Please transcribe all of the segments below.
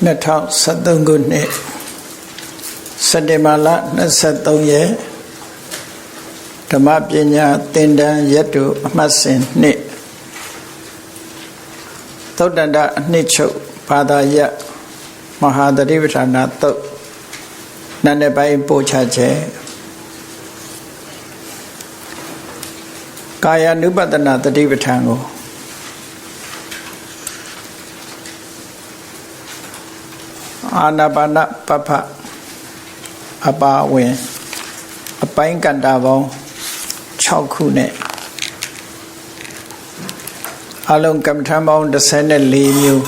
2013 ခုနှစ်စက်တင်ဘာလ23ရက်ဓမ္မပညာသင်တန်းရက်တို့အမှတ်စဉ်နှစ်သုတ္တန္တအနှစ်ချုပ်ဘာသာရပ်မဟာသတိပဋ္ဌာန်သုတ်နာနဲ့ပိုင်းပို့ချခြင်းကာယ ानु ပတ္တနာသတိပဋ္ဌာန်ကိုအာနာပါနပပ္ပအပါဝင်အပိုင်းကန္တာပေါင်း6ခုနဲ့အလုံးကမ္မထံပေါင်း14မျိုး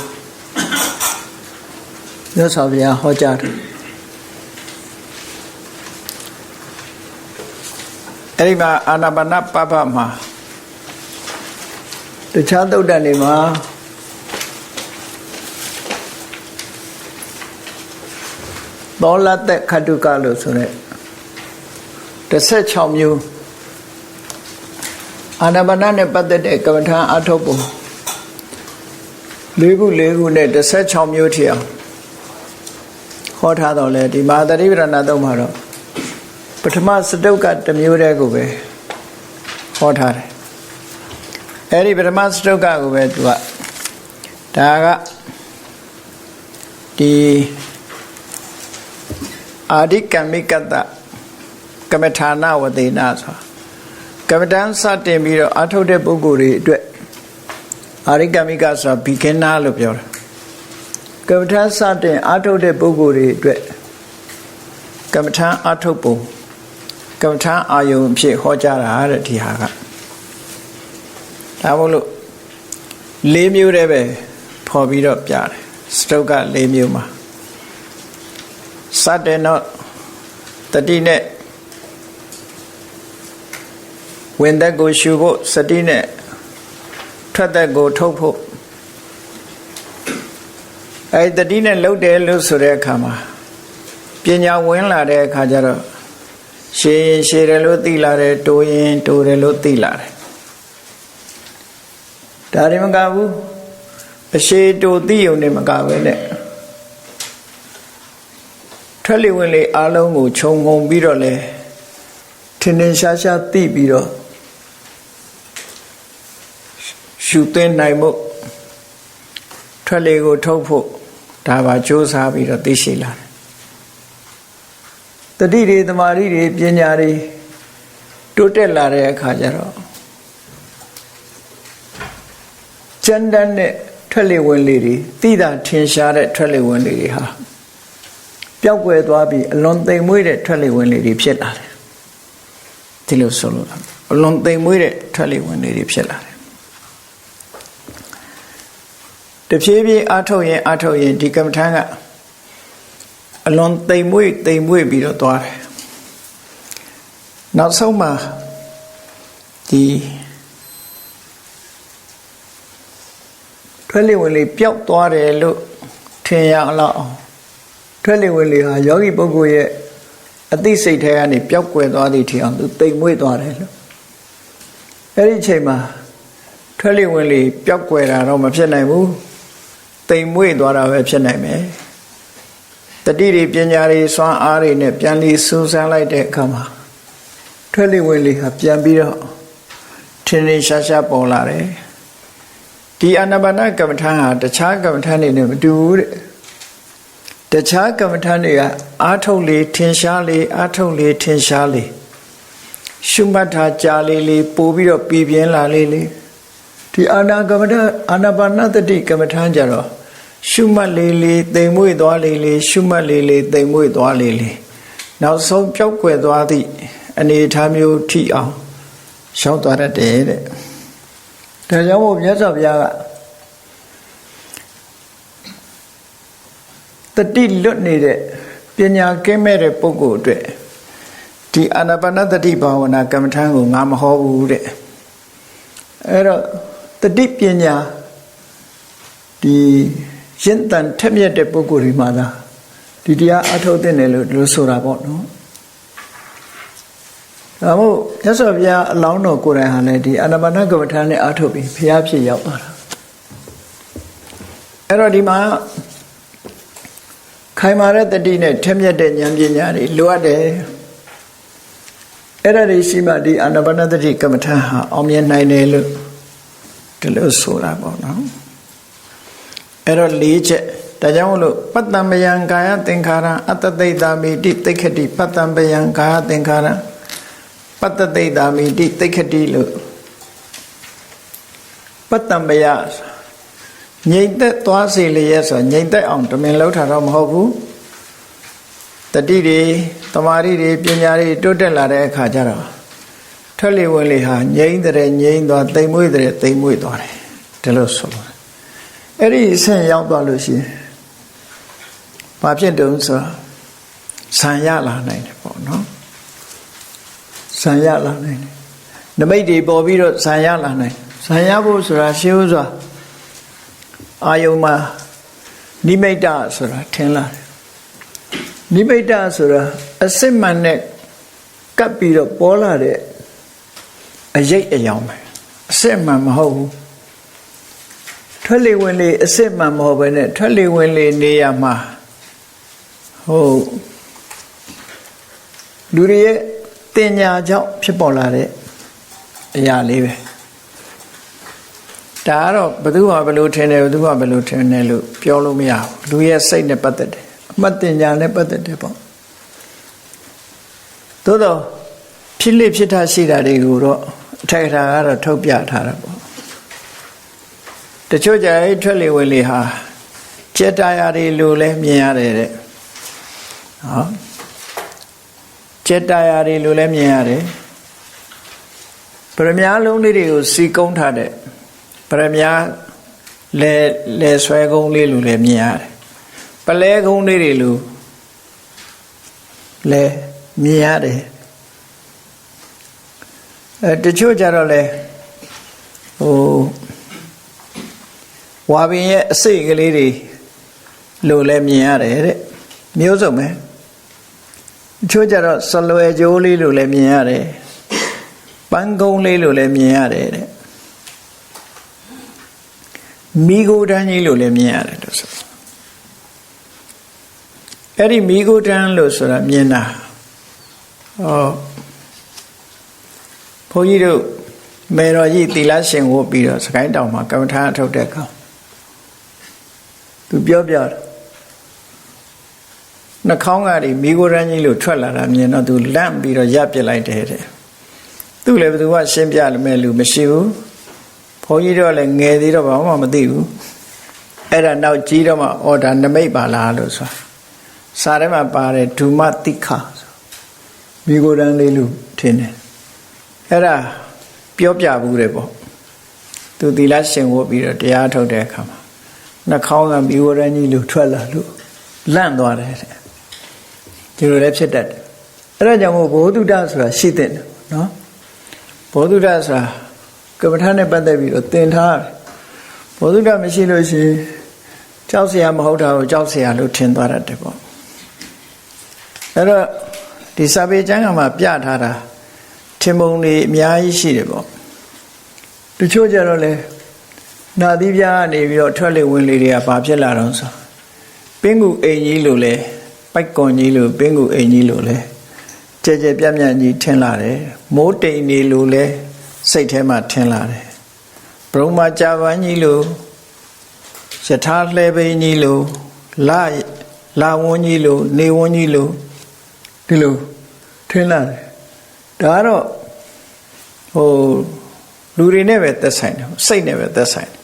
မြတ်စွာဘုရားဟောကြားတယ်အဲဒီမှာအာနာပါနပပ္ပမှာတခြားသုတ္တန်တွေမှာသောလသက်ခတုကလို့ဆိုတဲ့16မျိုးအာနာပါနနဲ့ပတ်သက်တဲ့ကမ္မထာအထုတ်ပုံ၄ခုနဲ့16မျိုးထိအောင်ဟောထားတော့လေဒီမဟာသတိပဋ္ဌာန်သုံးမှာတော့ပထမစတုကတစ်မျိုးတည်းကိုပဲဟောထားတယ်အဲဒီပထမစတုကကိုပဲသူကဒါကဒီအာဓိကမိကတကမ္မထာနဝသေနဆိုကမ္မဋ္ဌာန်းစတင်ပြီးတော့အထုတ်တဲ့ပုဂ္ဂိုလ်တွေအတွက်အာဓိကမိကဆိုတာဘီဂင်နာလို့ပြောတာကမ္မထာစတင်အထုတ်တဲ့ပုဂ္ဂိုလ်တွေအတွက်ကမ္မထာအထုတ်ပုံကမ္မထာအာယုံအဖြစ်ဟောကြားတာတဲ့ဒီဟာကဒါမို့လို့၄မျိုးတည်းပဲဖော်ပြီးတော့ပြတယ်စတုက၄မျိုးမှာစတဲ့တော့တတိနဲ့ဝင်သက်ကိုရှုဖို့စတိနဲ့ထွက်သက်ကိုထုတ်ဖို့အဲတတိနဲ့လှုပ်တယ်လို့ဆိုတဲ့အခါမှာပညာဝင်လာတဲ့အခါကျတော့ရှည်ရင်ရှည်တယ်လို့သိလာတယ်တိုးရင်တိုးတယ်လို့သိလာတယ်ဒါတွေမကဘူးအရှည်တိုးသိုံနဲ့မကပဲနဲ့ထွက်လေဝင်လေအားလုံးကိုခြုံငုံပြီးတော့လဲထင်ထင်ရှားရှားသိပြီးတော့ရှုသွင်းနိုင်ဖို့ထွက်လေကိုထုတ်ဖို့ဒါပါကြိုးစားပြီးတော့သိရှိလာတယ်တတိတွေသမာဓိတွေပညာတွေတိုးတက်လာတဲ့အခါကျတော့ကျန်တဲ့နဲ့ထွက်လေဝင်လေတွေသိတာထင်ရှားတဲ့ထွက်လေဝင်လေတွေဟာပျောက်ကွယ်သွားပြီးအလွန်သိမ်မွေ့တဲ့ထွက်လေဝင်လေတွေဖြစ်လာတယ်ဒီလိုဆိုလို့အလွန်သိမ်မွေ့တဲ့ထွက်လေဝင်လေတွေဖြစ်လာတယ်တဖြည်းဖြည်းအားထုတ်ရင်ဒီကမ္မထာကအလွန်သိမ်မွေ့ပြီးတော့သွားတယ်နောက်ဆုံးမှာဒီထွက်လေဝင်လေပျောက်သွားတယ်လို့ထင်ရအောင်ထွက်လေဝင်လေဟာယောဂီပုဂ္ဂိုလ်ရဲ့အသိစိတ်ထဲကနေပျောက်ကွယ်သွားသည့်ထင်အောင်သူသိမ်မွေ့သွားတယ်လို့အဲ့ဒီအချိန်မှာထွက်လေဝင်လေပျောက်ကွယ်တာတော့မဖြစ်နိုင်ဘူးသိမ်မွေ့သွားတာပဲဖြစ်နိုင်မယ်တတိတွေပညာတွေစွမ်းအားတွေနဲ့ပြန်ပြီးစူးစမ်းလိုက်တဲ့အခါမှာထွက်လေဝင်လေဟာပြန်ပြီးတော့ထင်ထင်ရှားရှားပေါ်လာတယ်ဒီအာနာပါနကမ္မထာဟာတခြားကမ္မထာတွေနဲ့မတူဘူးတဲ့တခြားကမ္မထာတွေကအာထုတ်လေထင်ရှားလေအာထုတ်လေထင်ရှားလေရှုမှတ်ထားကြာလေပို့ပြီးတော့ပြပြင်းလာလေဒီအာနာကမ္မထာအာနာပါနသတိကမ္မထာကြတော့ရှုမှတ်လေသိမ်မွေ့သွားလေရှုမှတ်လေသိမ်မွေ့သွားလေနောက်ဆုံးပျောက်ကွယ်သွားသည့်အနေအထားမျိုးထိအောင်ရှောက်သွားတတ်တယ်တဲ့ဒါကြောင့်မို့မြတ်စွာဘုရားကတတိလွတ်နေတဲ့ပညာကင်းမဲ့တဲ့ပုဂ္ဂိုလ်အတွက်ဒီအာနာပါနသတိဘာဝနာကမ္မထာကိုငါမဟောဘူးတဲ့အဲ့တော့တတိပညာဒီရင့်တန်ထက်မြက်တဲ့ပုဂ္ဂိုလ်တွေမှာသာဒီတရားအထုတ်တဲ့တယ်လို့ဆိုတာပေါ့နော်ဒါမို့မြတ်စွာဘုရားအလောင်းတော်ကိုယ်တိုင်ဟာလည်းဒီအာနာပါနကမ္မထာနဲ့အထုတ်ပြီးဘုရားဖြစ်ရောက်သွားတာအဲ့တော့ဒီမှာ ခိုင်မာတဲ့တတိနဲ့ထက်မြက်တဲ့ဉာဏ်ပညာတွေလိုအပ်တယ်အဲ့ဒါတွေရှိမှဒီအာနာပါနသတိကမ္မထာဟာအောင်မြင်နိုင်တယ်လို့ဒီလိုဆိုတာပေါ့နော်အဲ့တော့၄ချက်ဒါကြောင့်မလို့ပတ္တံပယံကာယသင်္ခါရအတ္တသိတာမိတိသိက္ခတိပတ္တံပယံကာယသင်္ခါရပတ္တသိတာမိတိသိက္ခတိလို့ပတ္တံပယငြိမ့်သက်သွားစေလျက်ဆိုငြိမ့်သက်အောင်တမင်လောက်တာတော့မဟုတ်ဘူးတတိတွေတမာရီတွေပညာတွေတိုးတက်လာတဲ့အခါကျတော့ထွက်လေဝင်လေဟာငြိမ့်တဲ့ငြိမ့်သွားတိမ်မွေ့တဲ့တိမ်မွေ့သွားတယ်ဒီလိုဆိုလို့အဲ့ဒီအဆင့်ရောက်သွားလို့ရှိရင်ဘာဖြစ်တုံးဆိုဆံရလာနိုင်တယ်ပေါ့နော်ဆံရလာနိုင်တယ်နမိတ်တွေပေါ်ပြီးတော့ဆံရလာနိုင်ဆံရဖို့ဆိုတာရှင်းဥစွာအာယုံမှာနိမိတ်တဆိုတာထင်လာတယ်နိမိတ်တဆိုတာအစစ်မှန်နဲ့ကပ်ပြီးတော့ပေါ်လာတဲ့အရိပ်အယောင်ပဲအစစ်မှန်မဟုတ်ဘူးထွက်လေဝင်လေအစစ်မှန်မဟုတ်ဘဲနဲ့ထွက်လေဝင်လေနေရမှာဟုတ်လူတွေရဲ့တင်ညာကြောင့်ဖြစ်ပေါ်လာတဲ့အရာလေးပဲဒါကတော့ဘယ်သူမှဘယ်လိုထင်တယ်ဘယ်သူမှဘယ်လိုထင်တယ်လို့ပြောလို့မရဘူးလူရဲ့စိတ်နဲ့ပတ်သက်တယ်အမှတ်တင်ညာနဲ့ပတ်သက်တယ်ပေါ့သို့တော့ဖြစ်လိဖြစ်တာရှိတာတွေကိုတော့အထက်ထာကတော့ထုတ်ပြထားတာပေါ့တချို့ကြဲထွက်လေဝင်လေဟာကြက်တရားတွေလို့လဲမြင်ရတယ်တဲ့ဟောကြက်တရားတွေလို့လဲမြင်ရတယ်ပရမ ्या လုံးလေးတွေကိုစီကုန်းထားတဲ့ပရမ ्या လဲဆွဲကုန်းလေးလို့လဲမြင်ရတယ်ပလဲကုန်းလေးတွေလို့လဲမြင်ရတယ်တချို့ကြတော့လဲဟိုဝါပင်ရဲ့အစိတ်ကလေးတွေလို့လဲမြင်ရတယ်တဲ့မျိုးစုံပဲတချို့ကြတော့ဆလွယ်ကျိုးလေးလို့လဲမြင်ရတယ်ပန်းကုန်းလေးလို့လဲမြင်ရတယ်တဲ့မိဂိုတန်းကြီးလို့လဲမြင်ရတယ်လို့ဆိုအဲ့ဒီမိဂိုတန်းလို့ဆိုတာမြင်တာဘုန်းကြီးတို့မေတော်ကြီးသီလရှင်ဝတ်ပြီးတော့စကိုင်းတောင်မှာကမ္မထာအထုတ်တဲ့အခါသူပြောတယ်နှာခေါင်းကနေမိဂိုရန်ကြီးလို့ထွက်လာတာမြင်တော့သူလန့်ပြီးတော့ရပ်ပစ်လိုက်တယ်တဲ့သူလည်းဘယ်သူကရှင်းပြလို့မဲ့လူမရှိဘူးဘုန်းကြီးတို့လည်းငယ်သေးတော့ဘာမှမသိဘူးအဲ့ဒါနောက်ကြီးတော့မှအော်ဒါနမိတ်ပါလားလို့ဆိုစာထဲမှာပါတယ်ဓုမတိခဆိုမိဂိုရန်လေးလို့ထင်တယ်အဲ့ဒါပြောပြဘူးတယ်ပေါ့သူသီလရှင်ဝတ်ပြီးတော့တရားထုတ်တဲ့အခါမှာနှာခေါင်းကမိဂိုရန်ကြီးလို့ထွက်လာလို့လန့်သွားတယ်တဲ့ဒီလိုလည်းဖြစ်တတ်တယ်အဲ့ဒါကြောင့်မို့ဘောဓုတဆိုတာရှိတဲ့နော်ဘောဓုတဆိုတာကမ္မထာနဲ့ပတ်သက်ပြီးတော့သင်ထားတယ်ဘောဓုတမရှိလို့ရှိရင်ကြောက်เสียမဟုတ်တာကိုကြောက်เสียလို့ထင်သွားတတ်တယ်ပေါ့အဲ့တော့ဒီစာပေကျမ်းကမှာပြထားတာထင်ပုံတွေအများကြီးရှိတယ်ပေါ့တချို့ကြတော့လေနာသီးပြားကနေပြီးတော့ထွက်လေဝင်လေတွေကဘာဖြစ်လာတော့ဆိုပင်ကူအိမ်ကြီးလို့လဲပိုက်ကွန်ကြီးလို့ပင်ကူအိမ်ကြီးလို့လဲကြဲကြဲပြန့်ပြန့်ကြီးထင်လာတယ်မိုးတိမ်နေလို့လဲစိတ်ထဲမှာထင်လာတယ်ဘုံမာကြာပန်းကြီးလို့ယထာလှဲပိန်ကြီးလို့လာဝန်းကြီးလို့နေဝန်းကြီးလို့ဒီလိုထင်လာတယ်ဒါကတော့ဟိုလူတွေနဲ့ပဲသက်ဆိုင်တယ်စိတ်နဲ့ပဲသက်ဆိုင်တယ်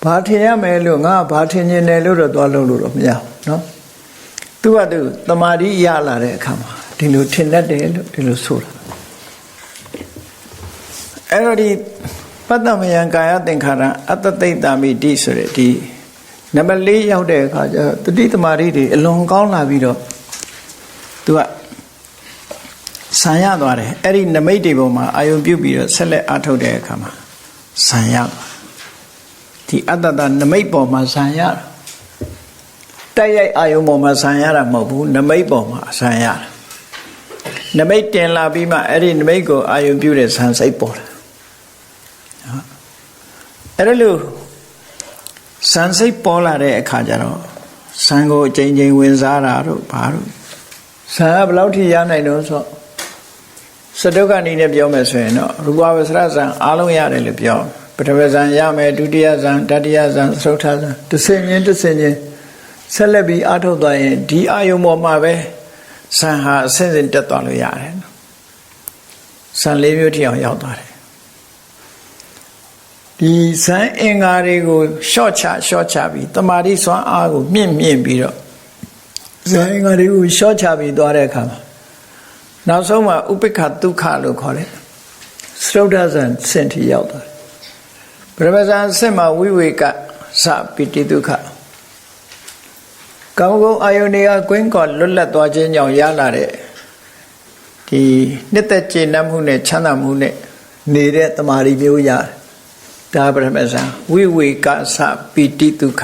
ဘာထင်ရမယ်လို့ငါဘာထင်နေတယ်လို့တော့သွားလို့တော့မရဘူးเนาะသူကသူတမာတိရလာတဲ့အခါမှာဒီလိုထင်တတ်တယ်လို့ဒီလိုဆိုတာအဲ့တော့ဒီပတ္တမယံကာယသင်္ခါရအတ္တသိတာမိတိဆိုတဲ့ဒီနံပါတ်၄ရောက်တဲ့အခါကျတတိတမာတိတွေအလွန်ကောင်းလာပြီးတော့သူကဆံရသွားတယ်အဲ့ဒီနမိတ်တွေပေါ်မှာအာယုံပြုတ်ပြီးတော့ဆက်လက်အားထုတ်တဲ့အခါမှာဆံရဒီအတ္တတနမိတ်ပေါ်မှာဆံရတိုက်ရိုက်အာယုံပေါ်မှာဆံရတာမဟုတ်ဘူးနမိတ်ပေါ်မှာဆံရတာနမိတ်တင်လာပြီးမှအဲ့ဒီနမိတ်ကိုအာယုံပြုတ်တဲ့ဆံစိတ်ပေါ်တာအဲ့ဒါလို့ဆံစိတ်ပေါ်လာတဲ့အခါကျတော့ ဇံကိုအချိန်ချင်းဝင်စားတာတို့ဘာတို့ဇံကဘယ်လောက်ထိရနိုင်တော့ဆိုစတုကဏီနဲ့ပြောမယ်ဆိုရင်တော့ရူပဝဆရဇံအားလုံးရတယ်လို့ပြောပထမဇံရမယ်ဒုတိယဇံတတိယဇံသုထဇံတစ်ဆင့်ချင်းဆက်လက်ပြီးအားထုတ်သွားရင်ဒီအာယုံပေါ်မှာပဲဇံဟာအစဉ်စဉ်တက်သွားလို့ရတယ်ဇံ၄မျိုးထိအောင်ရောက်သွားတယ်ဒီဇံအင်္ဂါတွေကိုရှော့ချပြီးတမာတိစွမ်းအားကိုမြင့်ပြီးတော့ဇံအင်္ဂါတွေကိုရှော့ချပြီးသွားတဲ့အခါမှာနောက်ဆုံးမှာဥပိ္ပခဒုက္ခလို့ခေါ်တယ်သုဒ္ဓဇံစင်ထိရောက်သွားတယ်ပရမဇံစင်မှာဝိဝေကစပိတိဒုက္ခကာမဂုဏ်အာယုန်တွေကကွင်းကော်လွတ်လပ်သွားခြင်းကြောင့်ရလာတဲ့ဒီနှစ်သက်ကျေနပ်မှုနဲ့ချမ်းသာမှုနဲ့နေတဲ့တမာရီမျိုးရတယ်ဒါပရမဇံဝိဝေကစပိတိဒုက္ခ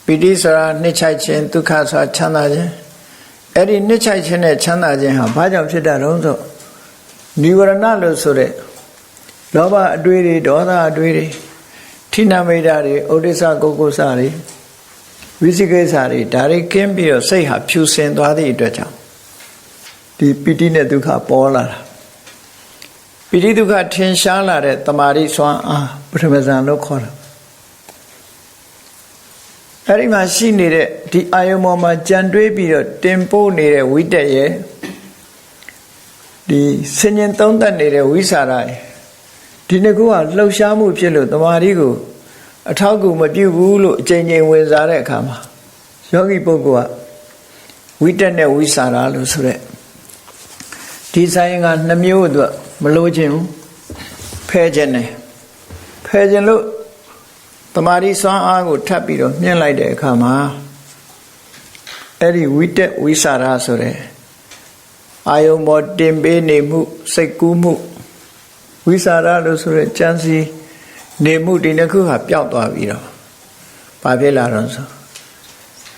ပိတိဆိုတာနှစ်ချိုက်ခြင်းဒုက္ခဆိုတာချမ်းသာခြင်းအဲ့ဒီနှစ်ချိုက်ခြင်းနဲ့ချမ်းသာခြင်းဟာဘာကြောင့်ဖြစ်တာတုံးဆိုនិဝရဏလို့ဆိုတဲ့လောဘအတွေ့တွေဒေါသအတွေ့တွေဌိနမိတ်တွေဩဒိစ္စကုက္ကုစတွေဝိသိကိစ္စတွေဒါတွေကင်းပြီးတော့စိတ်ဟာဖြူစင်သွားသည့်အတွက်ကြောင့်ဒီပိဋိနဲ့ဒုက္ခပေါ်လာတာပိဋိဒုက္ခထင်ရှားလာတဲ့တမာရိစွမ်းအားပထမဇန်လို့ခေါ်တာအဲ့ဒီမှာရှိနေတဲ့ဒီအာယုံပေါ်မှာကြံတွေးပြီးတော့တင်ပို့နေတဲ့ဝိတက်ရဲ့ဒီစဉ္ဉ္သုံးသက်နေတဲ့ဝိสารရဲ့ဒီနှစ်ခုကလှုပ်ရှားမှုဖြစ်လို့တမာရိကိုအထောက်အကူမပြုဘူးလို့အချိန်ချင်းဝင်စားတဲ့အခါမှာယောဂီပုဂ္ဂိုလ်ကဝိတက်နဲ့ဝိสารလို့ဆိုတဲ့ဒီဆိုင်ကနှမျိုးအတွက်မလို့ခြင်းဖဲခြင်းနဲ့ဖဲခြင်းလို့တမာတိစွမ်းအားကိုထပ်ပြီးတော့မြင့်လိုက်တဲ့အခါမှာအဲ့ဒီဝိတက်ဝိสารဆိုတဲ့အာယုံပေါ်တင်ပေးနေမှုစိတ်ကူးမှုဝိสารလို့ဆိုတဲ့ကြံစီနေမှုဒီနှစ်ခုဟာပျောက်သွားပြီးတော့ဘာဖြစ်လာတော့ဆို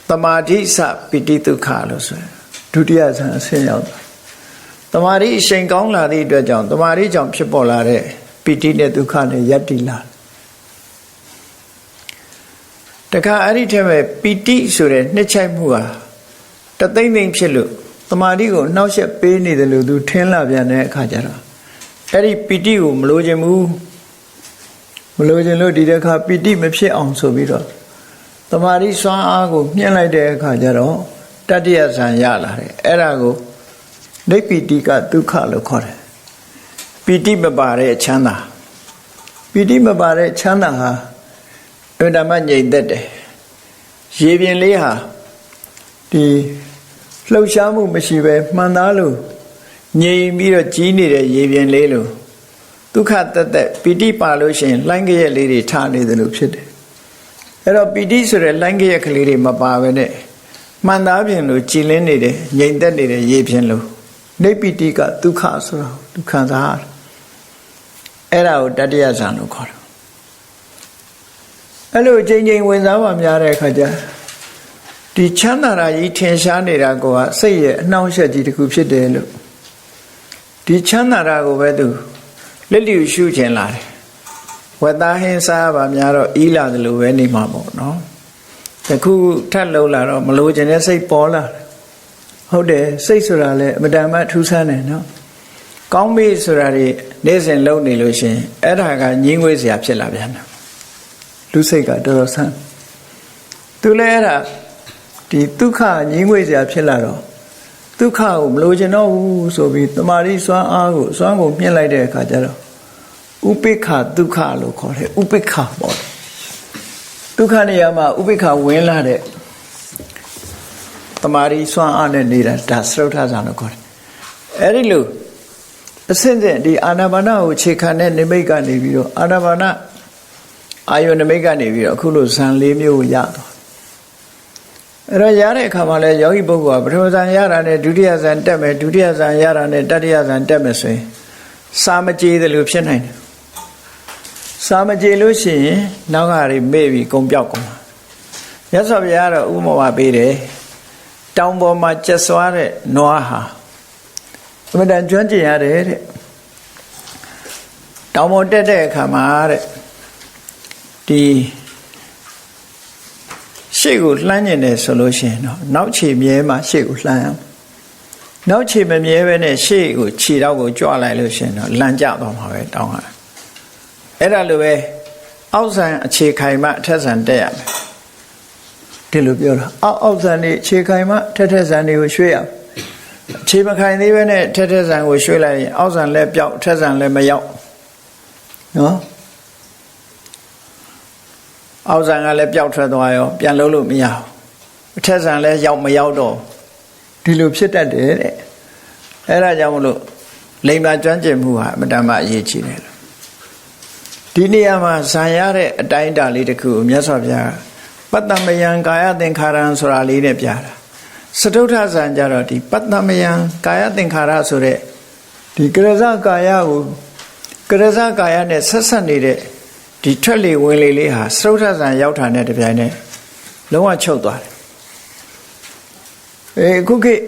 တမာတိစပိတိဒုက္ခလို့ဆိုဒုတိယဇန်အဆင့်ရောက်သွားတမာတိအရှိန်ကောင်းလာသည့်အတွက်ကြောင့်တမာတိကြောင့်ဖြစ်ပေါ်လာတဲ့ပိတိနဲ့ဒုက္ခနဲ့ယက်တိလာတခါအဲ့ဒီထဲမှာပိတိဆိုတဲ့နှစ်ချိုက်မှုဟာတသိမ့်သိမ့်ဖြစ်လို့တမာတိကိုနှောက်ယှက်ပေးနေတယ်လို့သူထင်လာပြန်တဲ့အခါကျတော့အဲ့ဒီပိတိကိုမလိုချင်ဘူးမလိုချင်လို့ဒီတစ်ခါပိတိမဖြစ်အောင်ဆိုပြီးတော့တမာတိစွမ်းအားကိုမြှင့်လိုက်တဲ့အခါကျတော့တတ္တိယဇံရလာတယ်အဲ့ဒါကိုနိပိတိကဒုက္ခလို့ခေါ်တယ်ပိတိမပါတဲ့ချမ်းသာပိတိမပါတဲ့ချမ်းသာဟာအမှန်တမ်းငြိမ်သက်တယ်ရေပြင်လေးဟာဒီလှုပ်ရှားမှုမရှိပဲမှန်သားလို့ငြိမ်ပြီးတော့ကြီးနေတဲ့ရေပြင်လေးလို့ဒုက္ခတက်တက်ပိတိပါလို့ရှိရင်လိုင်းကြက်လေးတွေထားနေတယ်လို့ဖြစ်တယ်အဲ့တော့ပိတိဆိုတဲ့လိုင်းကြက်ကလေးတွေမပါဘဲနဲ့မှန်သားပြင်လို့ကြည်လင်းနေတယ်ငြိမ်သက်နေတဲ့ရေပြင်လို့နိပိတိကဒုက္ခဆိုတာဒုက္ခသာအဲ့ဒါကိုတတ္တယဇံလို့ခေါ်တယ်အဲ့လိုချိန်ဝင်စားမှများတဲ့အခါကျဒီချမ်းသာတာကြီးထင်ရှားနေတာကစိတ်ရဲ့အနှောင့်အယှက်ကြီးတစ်ခုဖြစ်တယ်လို့ဒီချမ်းသာတာကိုပဲသူလက်လျူရှုခြင်းလာတယ်ဝတ္တဟင်းစားပါများတော့ဤလာတယ်လို့ပဲနေမှာပေါ့နော်တခုထပ်လုံးလာတော့မလိုချင်တဲ့စိတ်ပေါ်လာတယ်ဟုတ်တယ်စိတ်ဆိုတာလည်းအမတန်မှထူးဆန်းတယ်နော်ကောင်းပြီဆိုတာတွေနေ့စဉ်လုံးနေလို့ရှင်အဲ့ဒါကညင်းငွေ့စရာဖြစ်လာပြန်တယ်လူစိတ်ကတော်တော်ဆန်းသူလည်းအဲ့ဒါဒီဒုက္ခညင်းငွေ့စရာဖြစ်လာတော့ဒုက္ခကိုမလိုချင်တော့ဘူးဆိုပြီးတမာတိစွမ်းအားကိုစွမ်းကိုမြင့်လိုက်တဲ့အခါကျတော့ဥပိ္ပခဒုက္ခလို့ခေါ်တယ်ဥပိ္ပခပေါ့ဒုက္ခနေရာမှာဥပိ္ပခဝင်လာတဲ့တမာရီစွမ်းအားနဲ့နေတာဒါသရုပ်ထဇာလို့ခေါ်တယ်အဲ့ဒီလိုအစဉ်စဉ်ဒီအာနာပါနကိုခြေခံတဲ့နိမိတ်ကနေပြီးတော့အာနာပါနအာယုန်နိမိတ်ကနေပြီးတော့အခုလိုဇန်၄မျိုးကိုရသွားအဲ့တော့ရတဲ့အခါမှာလဲယောဂီပုဂ္ဂိုလ်ကပထမဇန်ရတာနဲ့ဒုတိယဇန်တက်မယ်ဒုတိယဇန်ရတာနဲ့တတိယဇန်တက်မယ်ဆိုရင်စာမကြေတယ်လို့ဖြစ်နိုင်တယ်စာမကြေလို့ရှိရင်နောက်ကတွေမေ့ပြီးကုန်ပြောက်ကုန်မှာမြတ်စွာဘုရားကတော့ဥပမာပေးတယ်တောင်ပေါ်မှာကျက်စွားတဲ့နွားဟာအမှန်တန်ကျွမ်းကျင်ရတယ်တဲ့တောင်ပေါ်တက်တဲ့အခါမှာတဲ့ဒီရှ ရှေ့ကိုလှမ်းနေတယ်ဆိုလို့ရှိရင်တော့နောက်ခြေမြဲမှရှေ့ကိုလှမ်းအောင်နောက်ခြေမမြဲပဲနဲ့ရှေ့ကိုခြေတော့ကိုကြွလိုက်လို့ရှိရင်တော့လမ်းကျသွားမှာပဲတောင်းရအဲ့ဒါလိုပဲအောက်ဆံအခြေခိုင်မှအထက်ဆံတက်ရမယ်ဒီလိုပြောတာအောက်ဆံနေအခြေခိုင်မှထက်ဆံတွေကိုရွှေ့ရအခြေမခိုင်သေးပဲနဲ့ထက်ဆံကိုရွှေ့လိုက်ရင်အောက်ဆံလည်းပြောက်ထက်ဆံလည်းမရောက်နော်အောက်ဆံကလည်းပျောက်ထွက်သွားရောပြန်လုံးလို့မရဘူးအထက်ဆံလည်းရောက်မရောက်တော့ဒီလိုဖြစ်တတ်တယ်တဲ့အဲဒါကြောင့်မလို့လိမ္မာကျွမ်းကျင်မှုဟာအမတန်မှအရေးကြီးတယ်လို့ဒီနေရာမှာဇံရတဲ့အတိုင်းအတာလေးတစ်ခုကိုမြတ်စွာဘုရားပတ္တမယံကာယသင်္ခါရံဆိုတာလေးနဲ့ပြတာစတုထဇံကြတော့ဒီပတ္တမယံကာယသင်္ခါရဆိုတဲ့ဒီကရဇကာယကိုကရဇကာယနဲ့ဆက်ဆက်နေတဲ့ဒီထွက်လေဝင်လေလေးဟာစတုထဇံရောက်တာနဲ့တပြိုင်နက်လုံးဝချုပ်သွားတယ်ခုခေတ်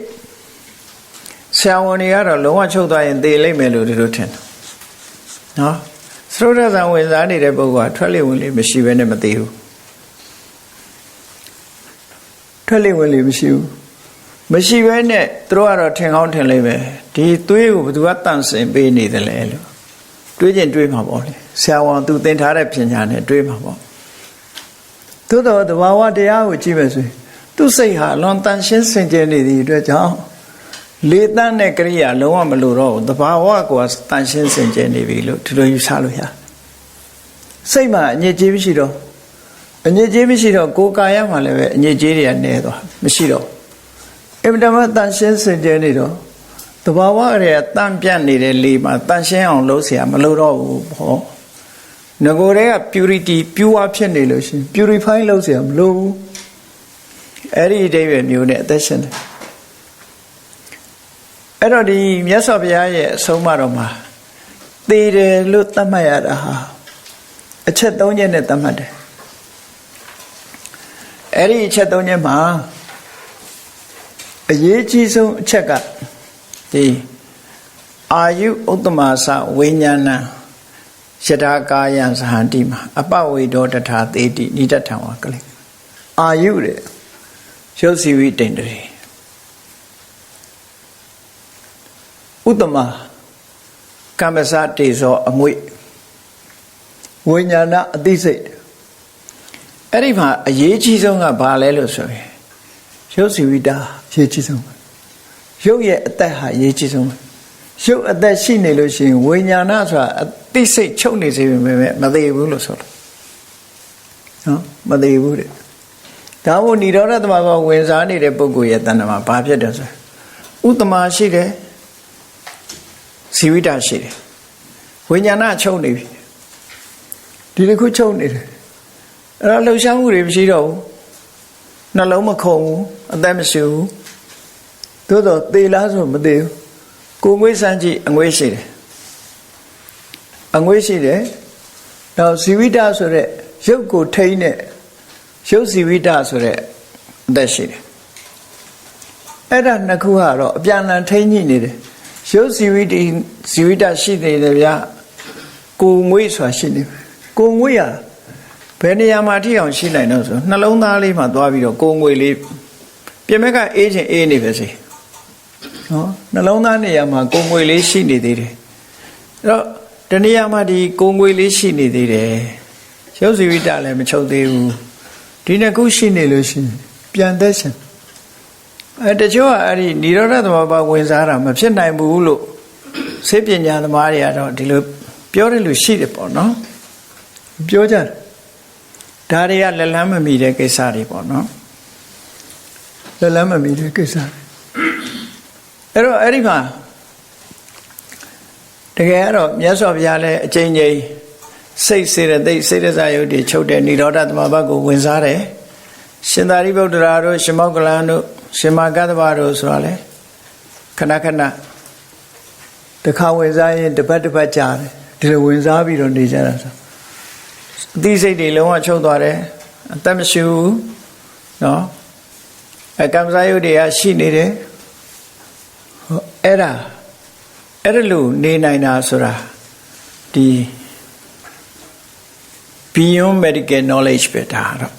ဆရာဝန်တွေကတော့လုံးဝချုပ်သွားရင်သေလိမ့်မယ်လို့ဒီလိုထင်တယ်နော်စတုထဇံဝင်စားနေတဲ့ပုဂ္ဂိုလ်ကထွက်လေဝင်လေမရှိဘဲနဲ့မသေးဘူးထွက်လေဝင်လေမရှိဘဲနဲ့သူတို့ကတော့ထင်ကောင်းထင်လိမ့်မယ်ဒီသွေးကိုဘယ်သူကတန့်စင်ပေးနေတယ်လဲလို့တွေးကျင်တွေးမှာပေါ့လေဆရာဝန်သူသင်ထားတဲ့ပညာနဲ့တွေးမှာပေါ့သို့တော်သဘာဝတရားကိုကြည့်မယ်ဆိုရင်သူ့စိတ်ဟာလွန်တန်ရှင်းစင်ကြယ်နေသည့်အတွက်ကြောင့်လေတန်းတဲ့ကရိယာလုံးဝမလိုတော့ဘူးသဘာဝကိုတန်ရှင်းစင်ကြယ်နေပြီလို့ဒီလိုယူဆလို့ရစိတ်မှာအညစ်အကြေးမရှိတော့ကိုယ်ကာယမှာလည်းပဲအညစ်အကြေးတွေကနည်းသွားမရှိတော့အင်မတန်မှတန်ရှင်းစင်ကြယ်နေတော့သဘာဝရဲ့တန့်ပြန့်နေတဲ့လေမှာတန့်ရှင်းအောင်လုပ်เสียမလိုတော့ဘူးဟောငကိုယ်တွေက purity pure ဖြစ်နေလို့ရှိရင် purify လုပ်เสียမလိုဘူးအဲ့ဒီအတိတ်ပဲမျိုးနဲ့အသက်ရှင်တယ်အဲ့တော့ဒီမြတ်စွာဘုရားရဲ့အဆုံးအမတော်မှာသေတယ်လို့သတ်မှတ်ရတာဟာအချက်၃ချက်နဲ့သတ်မှတ်တယ်အဲ့ဒီအချက်၃ချက်မှာအရေးကြီးဆုံးအချက်ကဒီအာယုဥတ္တမသဝိညာဏယထာကာယံသဟန္တိမှာအပဝေဒောတထာသေတိနိတထံဝကလေအာယုတဲ့ရုပ်စီဝိတိန်တရေဥတ္တမကမ္မစတေဇောအငွေဝိညာဏအသိစိတ်အဲ့ဒီမှာအရေးကြီးဆုံးကဘာလဲလို့ဆိုရင်ရုပ်စီဝိတာအရေးကြီးဆုံးရုပ်ရဲ့အသက်ဟာအရေးကြီးဆုံးရုပ်အသက်ရှိနေလို့ရှိရင်ဝိညာဏဆိုတာအသိစိတ်ချုပ်နေစေပေမဲ့မသေးဘူးလို့ဆိုလို့နော်မသေးဘူးတဲ့ဒါမို့និရောဓသမဘာဝင်စားနေတဲ့ပုဂ္ဂိုလ်ရဲ့တဏ္ဍာမှာဘာဖြစ်တယ်ဆိုဥတ္တမရှိတယ်ဇီဝိတရှိတယ်ဝိညာဏချုပ်နေပြီဒီတစ်ခုချုပ်နေတယ်အဲ့တော့လှုပ်ရှားမှုတွေမရှိတော့ဘူးနှလုံးမခုန်ဘူးအသက်မရှိဘူးသို့တော့သေလားဆိုမသေဘူးကိုယ်ငွေ့စမ်းကြည့်အငွေ့ရှိတယ်နောက်ဇီဝိတဆိုတဲ့ရုပ်ကိုထိန်းတဲ့ရုပ်ဇီဝိတဆိုတဲ့အသက်ရှိတယ်အဲ့ဒါနှစ်ခုကတော့အပြန်အလှန်ထိန်းညှိနေတယ်ရုပ်ဇီဝိတရှိနေတယ်ဗျာကိုယ်ငွေ့ဆိုတာရှိနေတယ်ကိုယ်ငွေ့ရဘယ်နေရာမှာထိအောင်ရှိနိုင်တော့ဆိုနှလုံးသားလေးမှာသွားပြီးတော့ကိုယ်ငွေ့လေးပြင်မဲ့ကအေးချင်အေးနေပဲစေနော်နှလုံးသားနေရာမှာကိုယ်ငွေ့လေးရှိနေသေးတယ်အဲ့တော့တနေရာမှာဒီကိုယ်ငွေ့လေးရှိနေသေးတယ်ရုပ်ဇီဝိတလည်းမချုပ်သေးဘူးဒီနှစ်ခုရှိနေလို့ရှိရင်ပြန်သက်ရှင်တချို့ကအဲ့ဒီនិရောဓသမဘာဝင်စားတာမဖြစ်နိုင်ဘူးလို့စိတ်ပညာသမားတွေကတော့ဒီလိုပြောတယ်လို့ရှိတယ်ပေါ့နော်ပြောကြတယ်ဒါတွေကလက်လန်းမမီတဲ့ကိစ္စတွေပေါ့နော်လက်လန်းမမီတဲ့ကိစ္စအဲ့တော့အဲ့ဒီမှာတကယ်ကတော့မြတ်စွာဘုရားလည်းအကျဉ်းချင်းစိတ်စေတသိက်စေတစာယုတ်တွေချုပ်တဲ့និရောဓသမဘာကိုဝင်စားတယ်ရှင်သာရိပုတ္တရာတို့ရှင်မောက္ကလန်တို့ရှင်မဂ္ဂတဗတို့ဆိုတာလေခဏတခါဝင်စားရင်တစ်ပတ်ကြာတယ်ဒီလိုဝင်စားပြီးတော့နေကြတာဆိုအသိစိတ်တွေလုံးဝချုပ်သွားတယ်အသက်မရှိဘူးနော်ကမ္မဇာယုတ်တွေကရှိနေတယ်အဲ့ဒါလိုနေနိုင်တာဆိုတာဒီ beyond medical knowledge ပဲဒါတော့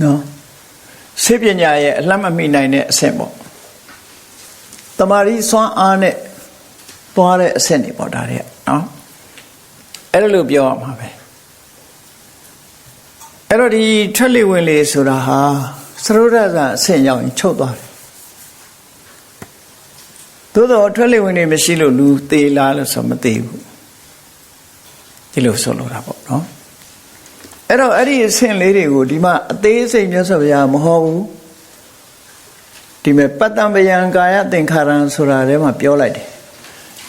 နော်စိတ်ပညာရဲ့အလှမ်းမမိနိုင်တဲ့အဆင့်ပေါ့တမာရီစွမ်းအားနဲ့သွားတဲ့အဆင့်တွေပေါ့ဒါတွေကနော်အဲ့လိုပြောရမှာပဲအဲ့တော့ဒီထွက်လေဝင်လေဆိုတာဟာသရုဒ္ဓဇာအဆင့်ရောက်ရင်ချုပ်သွားတယ်သို့တော့ထွက်လေဝင်လေမရှိလို့လူသေးလားလို့ဆိုမသေးဘူးဒီလိုဆိုလိုတာပေါ့နော်အဲ့တော့အဲ့ဒီအဆင့်လေးတွေကိုဒီမှာအသေးစိတ်မြတ်စွာဘုရားမဟောဘူးဒီမဲ့ပတ္တံပယံကာယသင်္ခါရံဆိုတာထဲမှာပြောလိုက်တယ်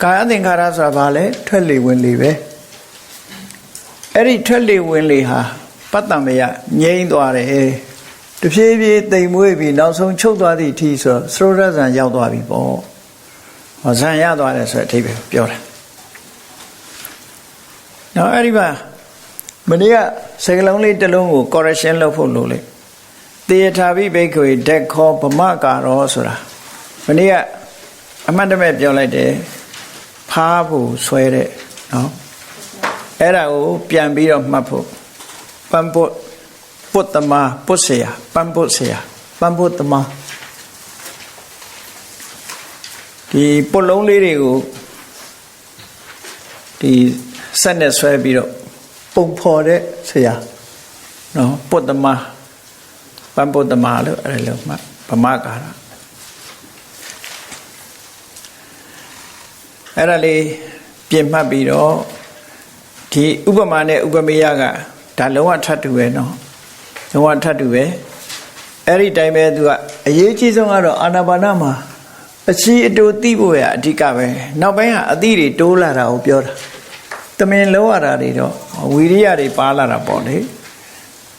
ကာယသင်္ခါရဆိုတာဘာလဲထွက်လေဝင်လေပဲအဲ့ဒီထွက်လေဝင်လေဟာပတ္တံပယငြိမ့်သွားတယ်တဖြည်းဖြည်းတိမ်မွေးပြီးနောက်ဆုံးချုပ်သွားသည့်အထိဆိုသရုဒ္ဓဇံရောက်သွားပြီပေါ့ဟောဇံရသွားတယ်ဆိုတဲ့အဓိပ္ပာယ်ပြောတာနောက်အဲ့ဒီမှာမနေ့ကစကလုံးလေးတစ်လုံးကို correction လုပ်ဖို့လို့လေတေထာပိဘိက္ခွေဓက္ခောဗမကာရောဆိုတာမနေ့ကအမှတ်တမဲ့ပြောလိုက်တယ်ဖားဖို့ဆွဲတဲ့နော်အဲ့ဒါကိုပြန်ပြီးတော့မှတ်ဖို့ပံပုတ်ပုတ္တမပုတ်เสียပံပုတ်เสียပံပုတ္တမဒီပုတ်လုံးလေးတွေကိုဒီဆက်နဲ့ဆွဲပြီးတော့ပုံဖော်တဲ့ဆရာနော်ပုတ္တမပံပုတ္တမလို့အဲ့လိုမှဗမကာရအဲ့ဒါလေးပြင်မှတ်ပြီးတော့ဒီဥပမာနဲ့ဥပမေယကဒါလုံးဝထပ်တူပဲနော်လုံးဝထပ်တူပဲအဲ့ဒီတိုင်းပဲသူကအရေးကြီးဆုံးကတော့အာနာပါနမှာအချီအတူသိဖို့ရအဓိကပဲနောက်ပိုင်းကအသည့်တွေတိုးလာတာကိုပြောတာတမင်လုံးရတာတွေတော့ဝီရိယတွေပါလာတာပေါ့လေ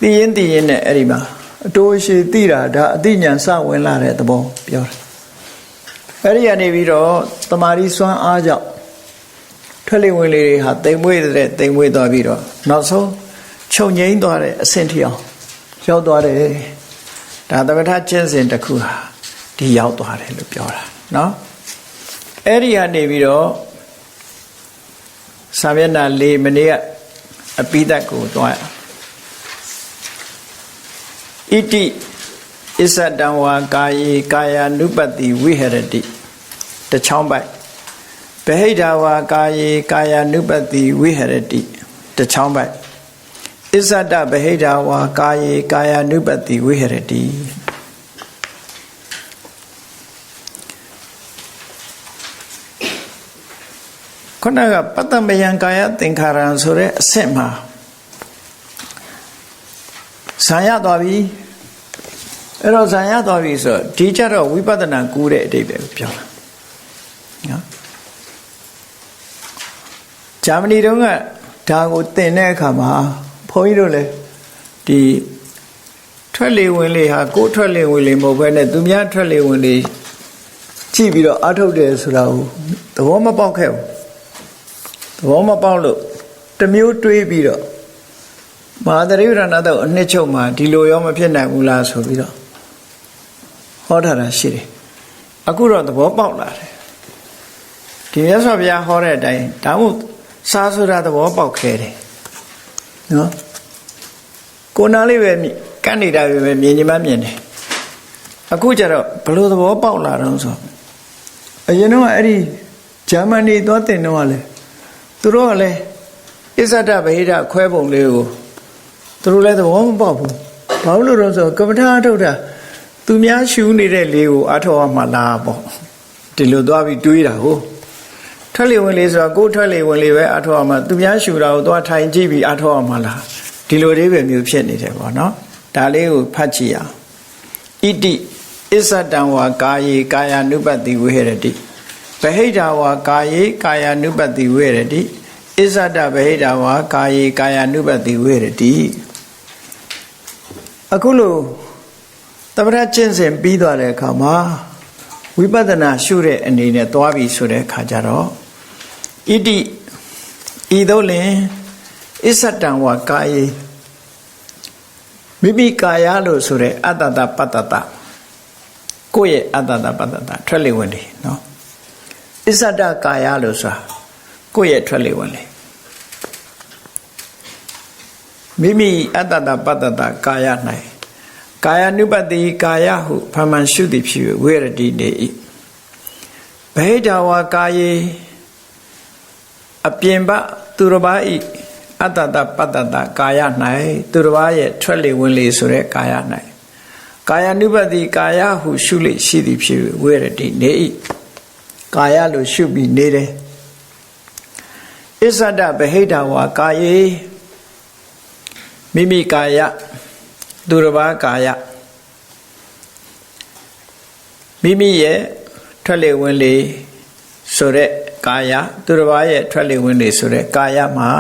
သိရင်နဲ့အဲ့ဒီမှာအတိုးရှိသိတာဒါအသိဉာဏ်စဝင်လာတဲ့သဘောပြောတာအဲ့ဒီကနေပြီးတော့တမာရီစွမ်းအားကြောင့်ထွက်လေဝင်လေတွေဟာတိမ်မွေးတဲ့တိမ်မွေးသွားပြီးတော့နောက်ဆုံးချုပ်ငိမ့်သွားတဲ့အဆင့်ထိအောင်ရောက်သွားတယ်ဒါသမထကျင့်စဉ်တစ်ခုဟာဒီရောက်သွားတယ်လို့ပြောတာနော်အဲ့ဒီကနေပြီးတော့စာမျက်နှာ၄မိနစ်အပိဓာတ်ကိုသွားဣတိဣဇတံဝါကာယေကာယ ानु ပတ္တိဝိဟရတိတချောင်းပိုက်ဗဟိတဝါကာယေကာယ ानु ပတ္တိဝိဟရတိတချောင်းပိုက်ဣဇတဗဟိတဝါကာယေကာယ ानु ပတ္တိဝိဟရတိခုနကပတ္တမယံကာယသင်္ခါရံဆိုတဲ့အဆင့်မှာဇာရသွားပြီအဲ့တော့ဇာရသွားပြီဆိုဒီကြတော့ဝိပဿနာကူးတဲ့အဓိပ္ပာယ်ကိုပြောတာနော်ဂျာမနီတုန်းကဒါကိုသင်တဲ့အခါမှာဘုန်းကြီးတို့လည်းဒီထွက်လေဝင်လေဟာကိုယ်ထွက်လေဝင်လေမဟုတ်ဘဲနဲ့သူများထွက်လေဝင်လေကြည့်ပြီးတော့အထုတ်တယ်ဆိုတာကိုသဘောမပေါက်ခဲ့ဘူးသဘောမပေါက်လို့တမျိုးတွေးပြီးတော့မဟာသရိပ္ပဏတော့အနှစ်ချုပ်မှာဒီလိုရောမဖြစ်နိုင်ဘူးလားဆိုပြီးတော့ဟောထားတာရှိတယ်အခုတော့သဘောပေါက်လာတယ်ဒီမြတ်စွာဘုရားဟောတဲ့အတိုင်းဒါမှမဟုတ်စားဆိုတာသဘောပေါက်ခဲတယ်နော်ကိုယ်နာလေးပဲကန့်နေတာပဲမြင်နေမှမြင်တယ်အခုကျတော့ဘလို့သဘောပေါက်လာတော့ဆိုအရင်တော့အဲ့ဒီဂျာမနီသွားတင်တော့လေသူတို့ကလည်းဣဇဒဗဟိတခွဲပုံလေးကိုသူတို့လည်းသဘောမပေါက်ဘူးဘာလို့လဲဆိုတော့ကမ္မထာထုတ်တာသူများရှူနေတဲ့လေးကိုအထောက်အမှလာပေါ့ဒီလိုသွားပြီးတွေးတာဟုတ်ထွက်လေဝင်လေဆိုတော့ကိုယ်ထွက်လေဝင်လေပဲအထောက်အမှသူများရှူတာကိုသွားထိုင်ကြည့်ပြီးအထောက်အမှလာဒီလိုလေးပဲမျိုးဖြစ်နေတယ်ပေါ့နော်ဒါလေးကိုဖတ်ကြည့်အောင်ဣတိဣဇတံဝါကာယေကာယ ानु ပတ္တိဝိဟရတိဗဟိတဝါကာယေကာယ ानु ပတ္တိဝိဟရတိဣဇတဗဟိတဝါကာယေကာယ ानु ပတ္တိဝိဟရတိအခုလို့သမထကျင့်စဉ်ပြီးသွားတဲ့အခါမှာဝိပဿနာရှုတဲ့အနေနဲ့သွားပြီဆိုတဲ့အခါကျတော့ဣတိဤသို့လင်ဣဇတံဝါကာယေမိမိကာယလို့ဆိုတဲ့အတ္တတပတ္တတကိုယ့်ရဲ့အတ္တတပတ္တတထွက်လေဝင်လေနော်ဣဇတကာယလို့ဆိုတာကိုယ့်ရဲ့ထွက်လေဝင်လေမိမိအတ္တတပတ္တတကာယ၌ ကာယ ानु ပတ္တိကာယဟုဖမှန်ရှုသည်ဖြစ်၍ဝိရတိနေ၏ဗဟိတဝါကာယေအပြင်ပသူတစ်ပါးဤအတ္တတပတ္တတကာယ၌သူတစ်ပါးရဲ့ထွက်လေဝင်လေဆိုတဲ့ကာယ၌ကာယ ानु ပတ္တိကာယဟုရှုလေရှိသည်ဖြစ်၍ဝိရတိနေ၏ကာယလို့ရှုပြီးနေတယ်အစ္ဆဒဗဟိတဝါကာယေမိမိကာယသူတစ်ပါးကာယမိမိရဲ့ထွက်လေဝင်လေဆိုတဲ့ကာယသူတစ်ပါးရဲ့ထွက်လေဝင်လေဆိုတဲ့ကာယမှာ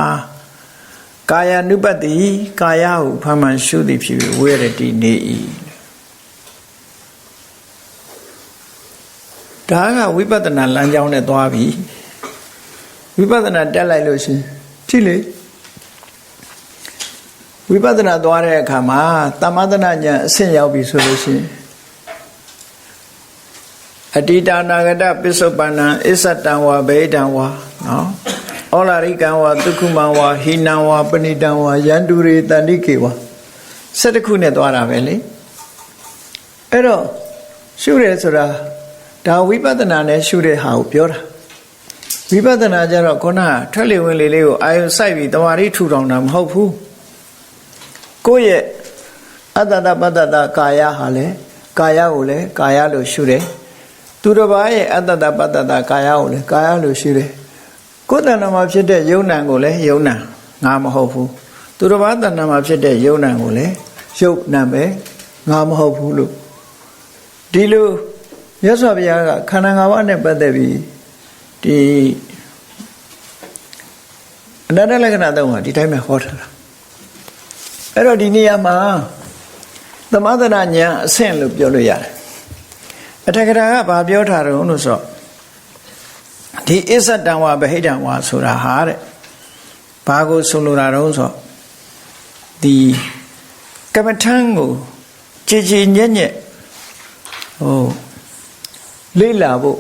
ကာယ ानु ပတ္တိကာယဟုဖမှန်ရှုသည်ဖြစ်၍ဝိရတိနေ၏ဒါကဝိပဿနာလမ်းကြောင်းနဲ့သွားပြီဝိပဿနာတက်လိုက်လို့ရှိရင်ကြည့်လေဝိပဿနာသွားတဲ့အခါမှာသမထနာဉာဏ်အဆင့်ရောက်ပြီဆိုလို့ရှိရင်အတ္တနာဂတပစ္စုပ္ပန္နအစ္ဆတံဝါဗေဒံဝါနော်ဩလာရိကံဝါဒုက္ခမံဝါဟိနံဝါပဏိတံဝါယန္တုရေတန္တိကေဝါ7ခုနဲ့သွားတာပဲလေအဲ့တော့ရှုရဲဆိုတာဒါဝိပဿနာနဲ့ရှုတဲ့ဟာကိုပြောတာဝိပဿနာကျတော့ခုနကထွက်လေဝင်လေလေးကိုအာယုစိုက်ပြီးတမာရီထူထောင်တာမဟုတ်ဘူးကိုယ့်ရဲ့အတ္တတပတ္တတကာယဟာလေကာယကိုလေကာယလို့ရှုတယ်သူတစ်ပါးရဲ့အတ္တတပတ္တတကာယကိုလေကာယလို့ရှုတယ်ကိုယ်တဏ္ဍာမှာဖြစ်တဲ့ယုံနံကိုလေယုံနံငါမဟုတ်ဘူးသူတစ်ပါးတဏ္ဍာမှာဖြစ်တဲ့ယုံနံကိုလေယုတ်နံပဲငါမဟုတ်ဘူးလို့ဒီလိုမြတ်စွာဘုရားကခန္ဓာ၅ပါးနဲ့ပတ်သက်ပြီးဒီအနတ္တလက္ခဏာသုံးပါဒီတိုင်းပဲဟောထားတာအဲ့တော့ဒီနေရာမှာသမထနာဉာဏ်အဆင့်လို့ပြောလို့ရတယ်အထက်ကရာကဘာပြောထားတယ်လို့ဆိုဒီအစ္ဆတံဝါဗဟိတံဝါဆိုတာဟာတဲ့ဘာကိုဆိုလိုတာတော့ဆိုဒီကမ္မထံကိုကြည်ကြည်ညက်ညက်လေ့လာဖို့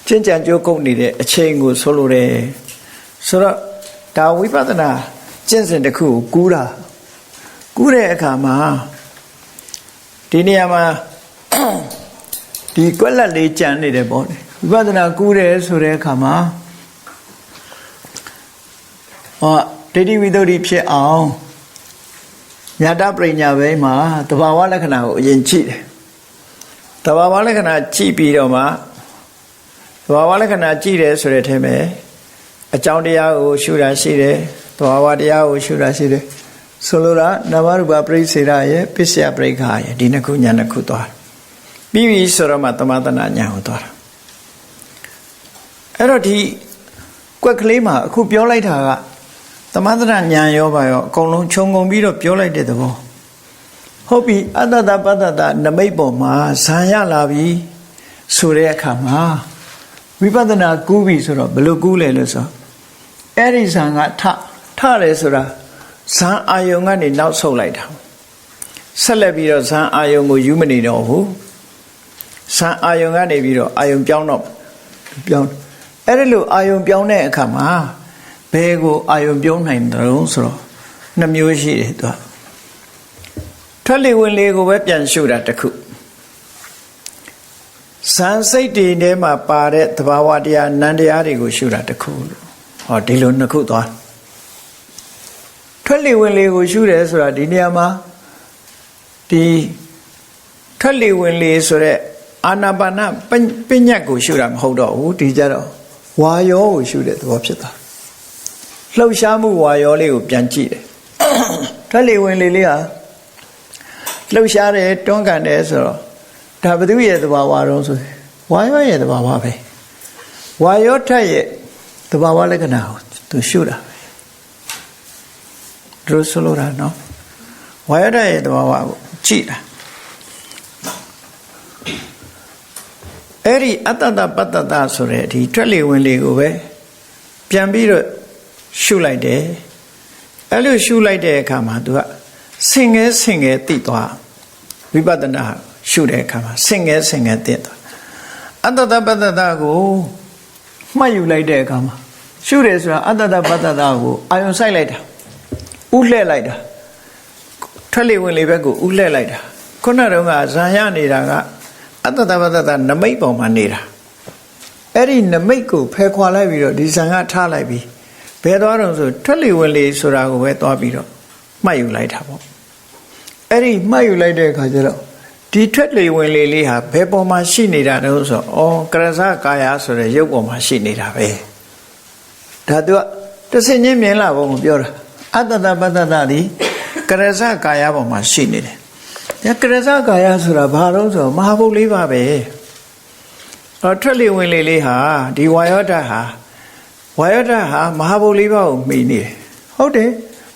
ကျင့်ကြံကြိုးကုပ်နေတဲ့အချိန်ကိုဆိုလိုတယ်ဆိုတော့ဒါဝိပဿနာကျင့်စဉ်တစ်ခုကိုကူးတာကူးတဲ့အခါမှာဒီနေရာမှာဒီကွက်လက်လေးကြံနေတယ်ပေါ့ဝိပဿနာကူးတယ်ဆိုတဲ့အခါမှာဒိဋ္ဌိဝိတ္တုဖြစ်အောင်ညာတပရိညာဘဲမှာတဘာဝလက္ခဏာကိုအရင်ကြည့်တယ်တဘာဝလက္ခဏာကြည့်ပြီးတော့မှတဘာဝလက္ခဏာကြည့်တယ်ဆိုတဲ့အထက်မှာအကြောင်းတရားကိုရှုတာရှိတယ်တဘာဝတရားကိုရှုတာရှိတယ်ဆိုလိုတာနာမရူပပရိစ္ဆေရရဲ့ပစ္စယပရိက္ခာရဲ့ဒီနှစ်ခုညာနှစ်ခုသွားပြီးပြီဆိုတော့မှသမထနာညာကိုသွားတာအဲ့တော့ဒီကွက်ကလေးမှာအခုပြောလိုက်တာကသမထနာညာရောပါရောအကုန်လုံးခြုံငုံပြီးတော့ပြောလိုက်တဲ့သဘောဟုတ်ပြီအတ္တတပတ္တတနမိတ်ပေါ်မှာဇာရလာပြီဆိုတဲ့အခါမှာဝိပဿနာကူးပြီဆိုတော့ဘယ်လိုကူးလဲလို့ဆိုအဲ့ဒီဇာကထတယ်ဆိုတာဇာအာယုံကနေနောက်ဆုတ်လိုက်တာဆက်လက်ပြီးတော့ဇာအာယုံကိုယူမနေတော့ဘူးဇာအာယုံကနေပြီးတော့အာယုံပြောင်းတော့ပြောင်းအဲ့ဒီလိုအာယုံပြောင်းတဲ့အခါမှာဘယ်ကိုအာယုံပြောင်းနိုင်တယ်လို့ဆိုတော့နှမျိုးရှိတယ်သူကထွက်လေဝင်လေကိုပဲပြန်ရှုတာတစ်ခုဇန်စိတ်တွေထဲမှာပါတဲ့သဘာဝတရားနံတရားတွေကိုရှုတာတစ်ခုလို့ဟောဒီလိုနှစ်ခုသွားထွက်လေဝင်လေကိုရှုတယ်ဆိုတာဒီနေရာမှာဒီထွက်လေဝင်လေဆိုတဲ့အာနာပါနပညတ်ကိုရှုတာမဟုတ်တော့ဘူးဒီကြတော့ဝါယောကိုရှုတဲ့သဘောဖြစ်သွားလှုပ်ရှားမှုဝါယောလေးကိုပြန်ကြည့်တယ်ထွက်လေဝင်လေလေးဟာလှုပ်ရှားတယ်တွန်းကန်တယ်ဆိုတော့ဒါဘယ်သူရဲ့သဘာဝတော့ဆိုဝါယောရဲ့သဘာဝပဲဝါယောထက်ရဲ့သဘာဝလက္ခဏာကိုသူရှုတာပဲဒုဆိုလိုတာနော်ဝါယောထက်ရဲ့သဘာဝကိုကြည့်တာအဲ့ဒီအတ္တတပတ္တတဆိုတဲ့ဒီထွက်လေဝင်လေကိုပဲပြန်ပြီးတော့ရှုလိုက်တယ်အဲ့လိုရှုလိုက်တဲ့အခါမှာသူကဆင်ငယ်သိသွားဝိပဿနာရှုတဲ့အခါမှာဆင်ငယ်သိသွားအတ္တတပတ္တတကိုမှတ်ယူလိုက်တဲ့အခါမှာရှုတယ်ဆိုတာအတ္တတပတ္တတကိုအာယုံစိုက်လိုက်တာဥလှဲ့လိုက်တာထွက်လေဝင်လေဘက်ကိုဥလှဲ့လိုက်တာ ခုနတုန်းကဇံရနေတာကအတ္တတပတ္တတနမိတ်ပေါ်မှာနေတာအဲ့ဒီနမိတ်ကိုဖယ်ခွာလိုက်ပြီးတော့ဒီဇံကထားလိုက်ပြီးဘယ်သွားတော့ဆိုထွက်လေဝင်လေဆိုတာကိုပဲသွားပြီးတော့မှတ်ယူလိုက်တာပေါ့အဲ့ဒီမှတ်ယူလိုက်တဲ့အခါကျတော့ဒီထွက်လေဝင်လေလေးဟာဘယ်ပေါ်မှာရှိနေတာလဲဆိုတော့ကရဇကာယဆိုတဲ့ရုပ်ပေါ်မှာရှိနေတာပဲဒါသူကတစ်စင်းချင်းမြင်လာဖို့မပြောတာအတ္တတပတ္တတဒီကရဇကာယပေါ်မှာရှိနေတယ်ဒါကရဇကာယဆိုတာဘာလို့ဆိုတော့မဟာဘုတ်၄ပါးပဲထွက်လေဝင်လေလေးဟာဒီဝါယောဓာတ်ဟာမဟာဘုတ်၄ပါးကိုမှီနေတယ်ဟုတ်တယ်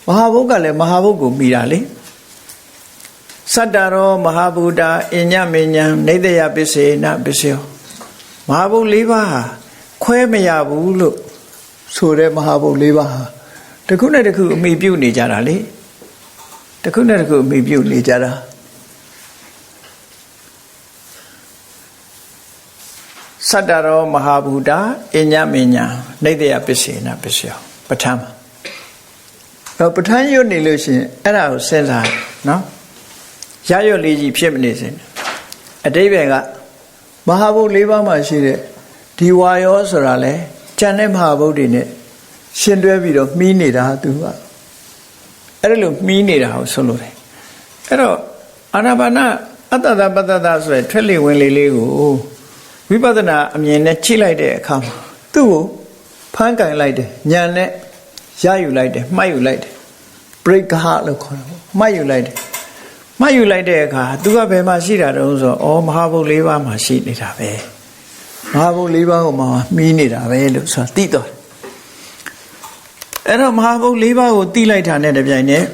မဟာဘုတ်ကလည်းမဟာဘုတ်ကိုမှီတာလေစတ္တရောမဟာဗုဒ္ဓအညမေညာနေတယပစ္စေနပစ္စယောမဟာဘုတ်၄ပါးဟာခွဲမရဘူးလို့ဆိုတဲ့မဟာဘုတ်၄ပါးဟာတစ်ခုနဲ့တစ်ခုအမိပြုနေကြတာလေတစ်ခုနဲ့တစ်ခုအမိပြုနေကြတာစတ္တရောမဟာဗုဒ္ဓအညမေညာနေတယပစ္စေနပစ္စယောပဋ္ဌာန်းတော့ပဋ္ဌာန်းရွတ်နေလို့ရှိရင်အဲ့ဒါကိုစဉ်းစားနော်ရရွတ်လေးကြီးဖြစ်မနေစေအတိပ္ပယ်ကမဟာဘုတ်၄ပါးမှာရှိတဲ့ဒီဝါယောဆိုတာလေကျန်တဲ့မဟာဘုတ်တွေနဲ့ရှင်တွဲပြီးတော့မှီးနေတာသူကအဲ့ဒါလိုမှီးနေတာကိုဆိုလို့တယ်အဲ့တော့အာနာပါနအတ္တတပတ္တတဆိုရယ်ထွက်လေဝင်လေလေးကိုဝိပဿနာအမြင်နဲ့ကြည့်လိုက်တဲ့အခါမှာသူ့ကိုဖမ်းကင်လိုက်တယ်ဉာဏ်နဲ့ရယူလိုက်တယ်မှတ်ယူလိုက်တယ်ပရိက္ခလို့ခေါ်တာပေါ့မှတ်ယူလိုက်တယ်မှတ်ယူလိုက်တဲ့အခါသူကဘယ်မှာရှိတာတုံးဆိုတော့မဟာဘုတ်၄ပါးမှာရှိနေတာပဲမဟာဘုတ်၄ပါးကိုမှမှီးနေတာပဲလို့ဆိုတာသိတော့အဲ့တော့မဟာဘုတ်၄ပါးကိုသိလိုက်တာနဲ့တပြိုင်နက်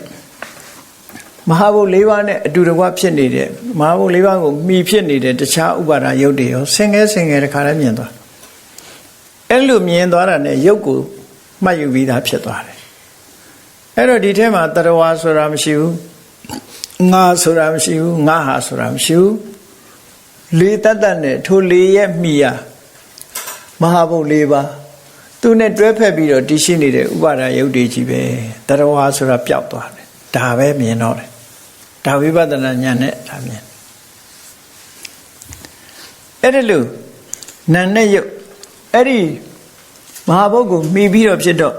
မဟာဘုတ်၄ပါးနဲ့အတူတကွဖြစ်နေတဲ့မဟာဘုတ်၄ပါးကိုမှီဖြစ်နေတဲ့တခြားဥပါဒရုပ်တွေရောဆင်ငယ်တခါလည်းမြင်သွားအဲ့လိုမြင်သွားတာနဲ့ရုပ်ကိုမှတ်ယူပြီးသားဖြစ်သွားတယ်အဲ့တော့ဒီထဲမှာတရဝါဆိုတာမရှိဘူးငါဆိုတာမရှိဘူးငါဟာဆိုတာမရှိဘူးလေတတ်တတ်နဲ့ထိုလေရဲ့မိယာမဟာဘုတ်၄ပါးသူနဲ့တွဲဖက်ပြီးတော့တည်ရှိနေတဲ့ဥပါဒရုပ်တွေကြီးပဲတရဝါဆိုတာပျောက်သွားတယ်ဒါပဲမြင်တော့တယ်ဒါဝိပဿနာဉာဏ်နဲ့ဒါမြင်အဲ့ဒီလိုနာနဲ့ရုပ်အဲ့ဒီမဟာဘုတ်ကိုမှီပြီးတော့ဖြစ်တော့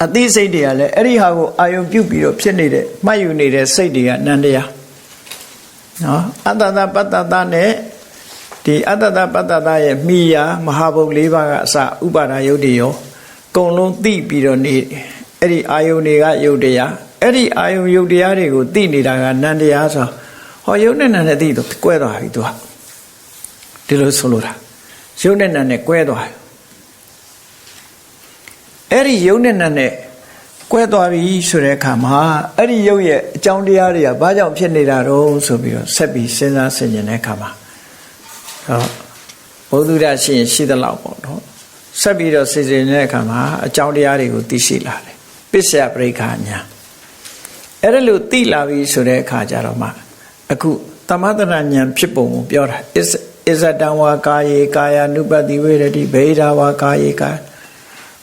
အသိစိတ်တွေကလည်းအဲ့ဒီဟာကိုအာယုံပြုတ်ပြီးတော့ဖြစ်နေတဲ့မှတ်ယူနေတဲ့စိတ်တွေကနန္တရားနော်အတ္တတပတ္တတနဲ့ဒီအတ္တတပတ္တတရဲ့မိယာမဟာဘုတ်၄ပါးကအစဥပါဒယုတ်တွေရောအကုန်လုံးသိပြီးတော့နေအဲ့ဒီအာယုံတွေကယုတ်တရားအဲ့ဒီအာယုံယုတ်တရားတွေကိုသိနေတာကနန္တရားဆိုဟောယုတ်နဲ့နန္နဲ့သိတော့ကွဲသွားပြီသူကဒီလိုဆိုလိုတာယုတ်နဲ့နန္နဲ့ကွဲသွားအဲ့ဒီယုတ်နဲ့နတ်နဲ့ကွဲသွားပြီဆိုတဲ့အခါမှာအဲ့ဒီယုတ်ရဲ့အကြောင်းတရားတွေကဘာကြောင့်ဖြစ်နေတာတော့ဆိုပြီးတော့ဆက်ပြီးစဉ်းစားဆင်ခြင်တဲ့အခါမှာဘုဒ္ဓရရှိရင်ရှိသလောက်ပေါ့နော်ဆက်ပြီးတော့ဆင်ခြင်တဲ့အခါမှာအကြောင်းတရားတွေကိုသိရှိလာတယ်ပစ္စယပရိက္ခညာအဲ့ဒါလို့သိလာပြီဆိုတဲ့အခါကျတော့မှအခုသမထဉာဏ်ဖြစ်ပုံကိုပြောတာအစ္ဆတံဝါကာယေကာယ ानु ပတိဝေရတိဗေဒဝါကာယေကာ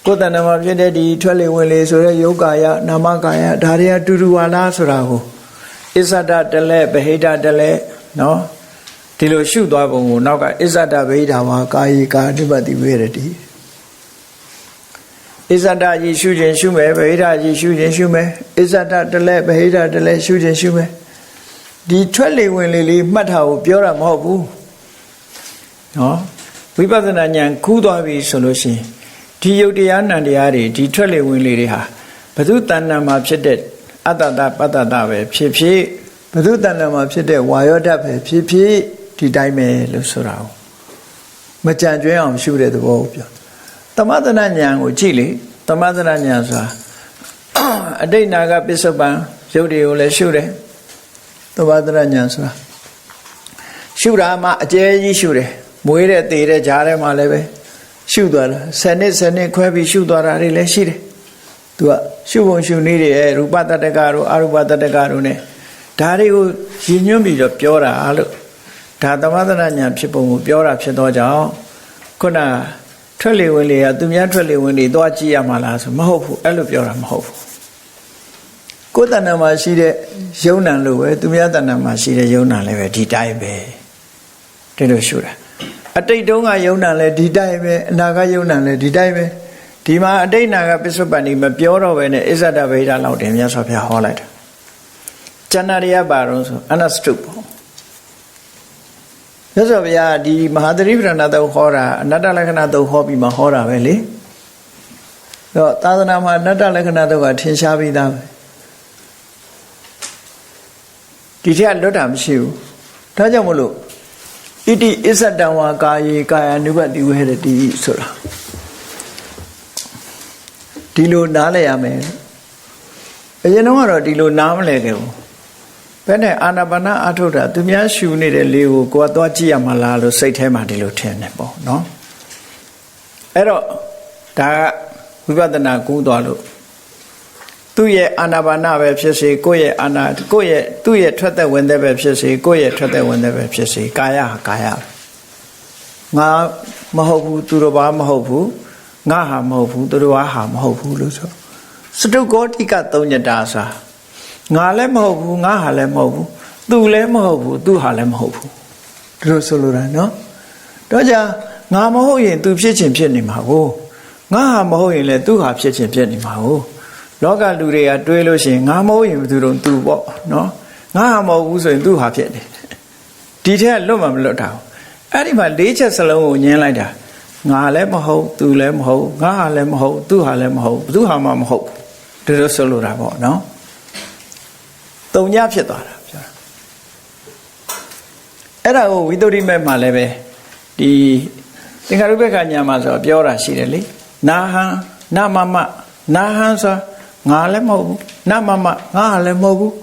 ကိုယ်တဏ္ဍမှာဖြစ်တဲ့ဒီထွက်လေဝင်လေဆိုတဲ့ယောကာယနာမကာယဒါတွေအတူတူပါလားဆိုတာကိုအစ္ဆဒတလဲဗဟိတတလဲနော်ဒီလိုရှုသွားပုံကိုနောက်ကအစ္ဆဒဗဟိတဝါကာယေကာ ानु ပတိဝေရတိအစ္ဆဒကြီးရှုခြင်းရှုမယ်ဗဟိတကြီးရှုခြင်းရှုမယ်အစ္ဆဒတလဲဗဟိတတလဲရှုခြင်းရှုမယ်ဒီထွက်လေဝင်လေလေးမှတ်တာကိုပြောတာမဟုတ်ဘူးနော်ဝိပဿနာဉာဏ်ကူးသွားပြီဆိုလို့ရှိရင်ဒီယုတ်တရားနံတရားတွေဒီထွက်လေဝင်လေတွေဟာဘု து တဏ္ဍာမှာဖြစ်တဲ့အတ္တတပတ္တတပဲဖြစ်ဖြစ်ဘု து တဏ္ဍာမှာဖြစ်တဲ့ဝါယောဓာတ်ပဲဖြစ်ဖြစ်ဒီတိုင်းပဲလို့ဆိုတာကိုမကြံကျွင်းအောင်ရှုတဲ့သဘောကိုပြောသမထနာဉာဏ်ကိုကြည့်လေသမထနာဉာဏ်ဆိုတာအတိတ်နာကပစ္စုပန်ယုတ်တွေကိုလည်းရှုတယ်သမထနာဉာဏ်ဆိုတာရှုတာမှအကျယ်ကြီးရှုတယ်မွေးတဲ့သေတဲ့ကြားထဲမှာလည်းပဲရှုသွားတာ10နှစ်ခွဲပြီးရှုသွားတာတွေလည်းရှိတယ်သူကရှုပုံရှုနည်းတွေရူပတတ္တကတို့အရူပတတ္တကတို့ ਨੇ ဒါတွေကိုရည်ညွှန်းပြီးတော့ပြောတာလို့ဒါသမထနာဉာဏ်ဖြစ်ပုံကိုပြောတာဖြစ်တော့ကြောင့်ခုနထွက်လေဝင်လေကသူများထွက်လေဝင်လေသွားကြည့်ရမှာလားဆိုမဟုတ်ဘူးအဲ့လိုပြောတာမဟုတ်ဘူး ကိုယ်တဏ္ဍာမှာရှိတဲ့ယုံနာလို့ပဲသူများတဏ္ဍာမှာရှိတဲ့ယုံနာလည်းပဲဒီတိုင်းပဲဒီလိုရှုတာအတိတ်တုန်းကယုံနာလည်းဒီတိုင်းပဲအနာဂတ်ယုံနာလည်းဒီတိုင်းပဲဒီမှာအတိတ်နာကပစ္စုပန်ဒီမပြောတော့ပဲနဲ့အစ္ဆဒဗေဒလောက်တင်မြတ်စွာဘုရားဟောလိုက်တာကျန်တာတွေကပါတော့ဆိုအနစတုပေါ့မြတ်စွာဘုရားဒီမဟာသရိပ္ပဏတုံဟောတာအနတ္တလက္ခဏာတုံဟောပြီးမှဟောတာပဲလေတော့သာသနာမှာအနတ္တလက္ခဏာတုံကထင်ရှားပြီးသားပဲဒီထက်လွတ်တာမရှိဘူးဒါကြောင့်မလို့ဣတိအစ္ဆတံဝါကာယေကာယ ानु ပတိဝဟရတိဆိုတာဒီလိုနားလည်ရမယ်အရင်တော့ကတော့ဒီလိုနားမလည်ခဲ့ဘူးဘယ်နဲ့အာနာပါနအထုတ်တာသူများရှူနေတဲ့လေးကိုကိုယ်ကသွားကြည့်ရမှာလားလို့စိတ်ထဲမှာဒီလိုထင်နေပေါ့နော်အဲ့တော့ဒါကဝိပဿနာကူးသွားလို့သူ့ရဲ့အာနာပါနပဲဖြစ်စေကိုယ့်ရဲ့သူ့ရဲ့ထွက်သက်ဝင်သက်ပဲဖြစ်စေကိုယ့်ရဲ့ထွက်သက်ဝင်သက်ပဲဖြစ်စေကာယဟာကာယငါမဟုတ်ဘူးသူတော်ဘာမဟုတ်ဘူးငါဟာမဟုတ်ဘူးသူတော်ဟာမဟုတ်ဘူးလို့ဆိုစတုကောတိကသုံးညတာစာငါလည်းမဟုတ်ဘူးငါဟာလည်းမဟုတ်ဘူးသူလည်းမဟုတ်ဘူးသူဟာလည်းမဟုတ်ဘူးဒီလိုဆိုလိုတာနော်တော့ကြာငါမဟုတ်ရင်သူဖြစ်ခြင်းဖြစ်နေမှာကိုငါဟာမဟုတ်ရင်လည်းသူဟာဖြစ်ခြင်းဖြစ်နေမှာကိုလောကလူတွေကတွေးလို့ရှိရင်ငါမဟုတ်ရင်ဘယ်သူတော့သူပေါ့နော်ငါဟာမဟုတ်ဘူးဆိုရင်သူဟာဖြစ်နေဒီထက်လွတ်မှမလွတ်တာအဲ့ဒီမှာ၄ချက်စလုံးကိုညင်းလိုက်တာငါလည်းမဟုတ်သူလည်းမဟုတ်ငါဟာလည်းမဟုတ်သူဟာလည်းမဟုတ်ဘယ်သူဟာမှမဟုတ်ဒီလိုဆိုလိုတာပေါ့နော်သုံးညဖြစ်သွားတာပြောအဲ့ဒါကိုဝိသုဒ္ဓိမေမှာလည်းပဲဒီသင်္ခါရုပ္ပခညာမှာဆိုပြောတာရှိတယ်လေနာဟံနမမနာဟံဆိုငါလည်းမဟုတ်ဘူးနမမငါဟာလည်းမဟုတ်ဘူး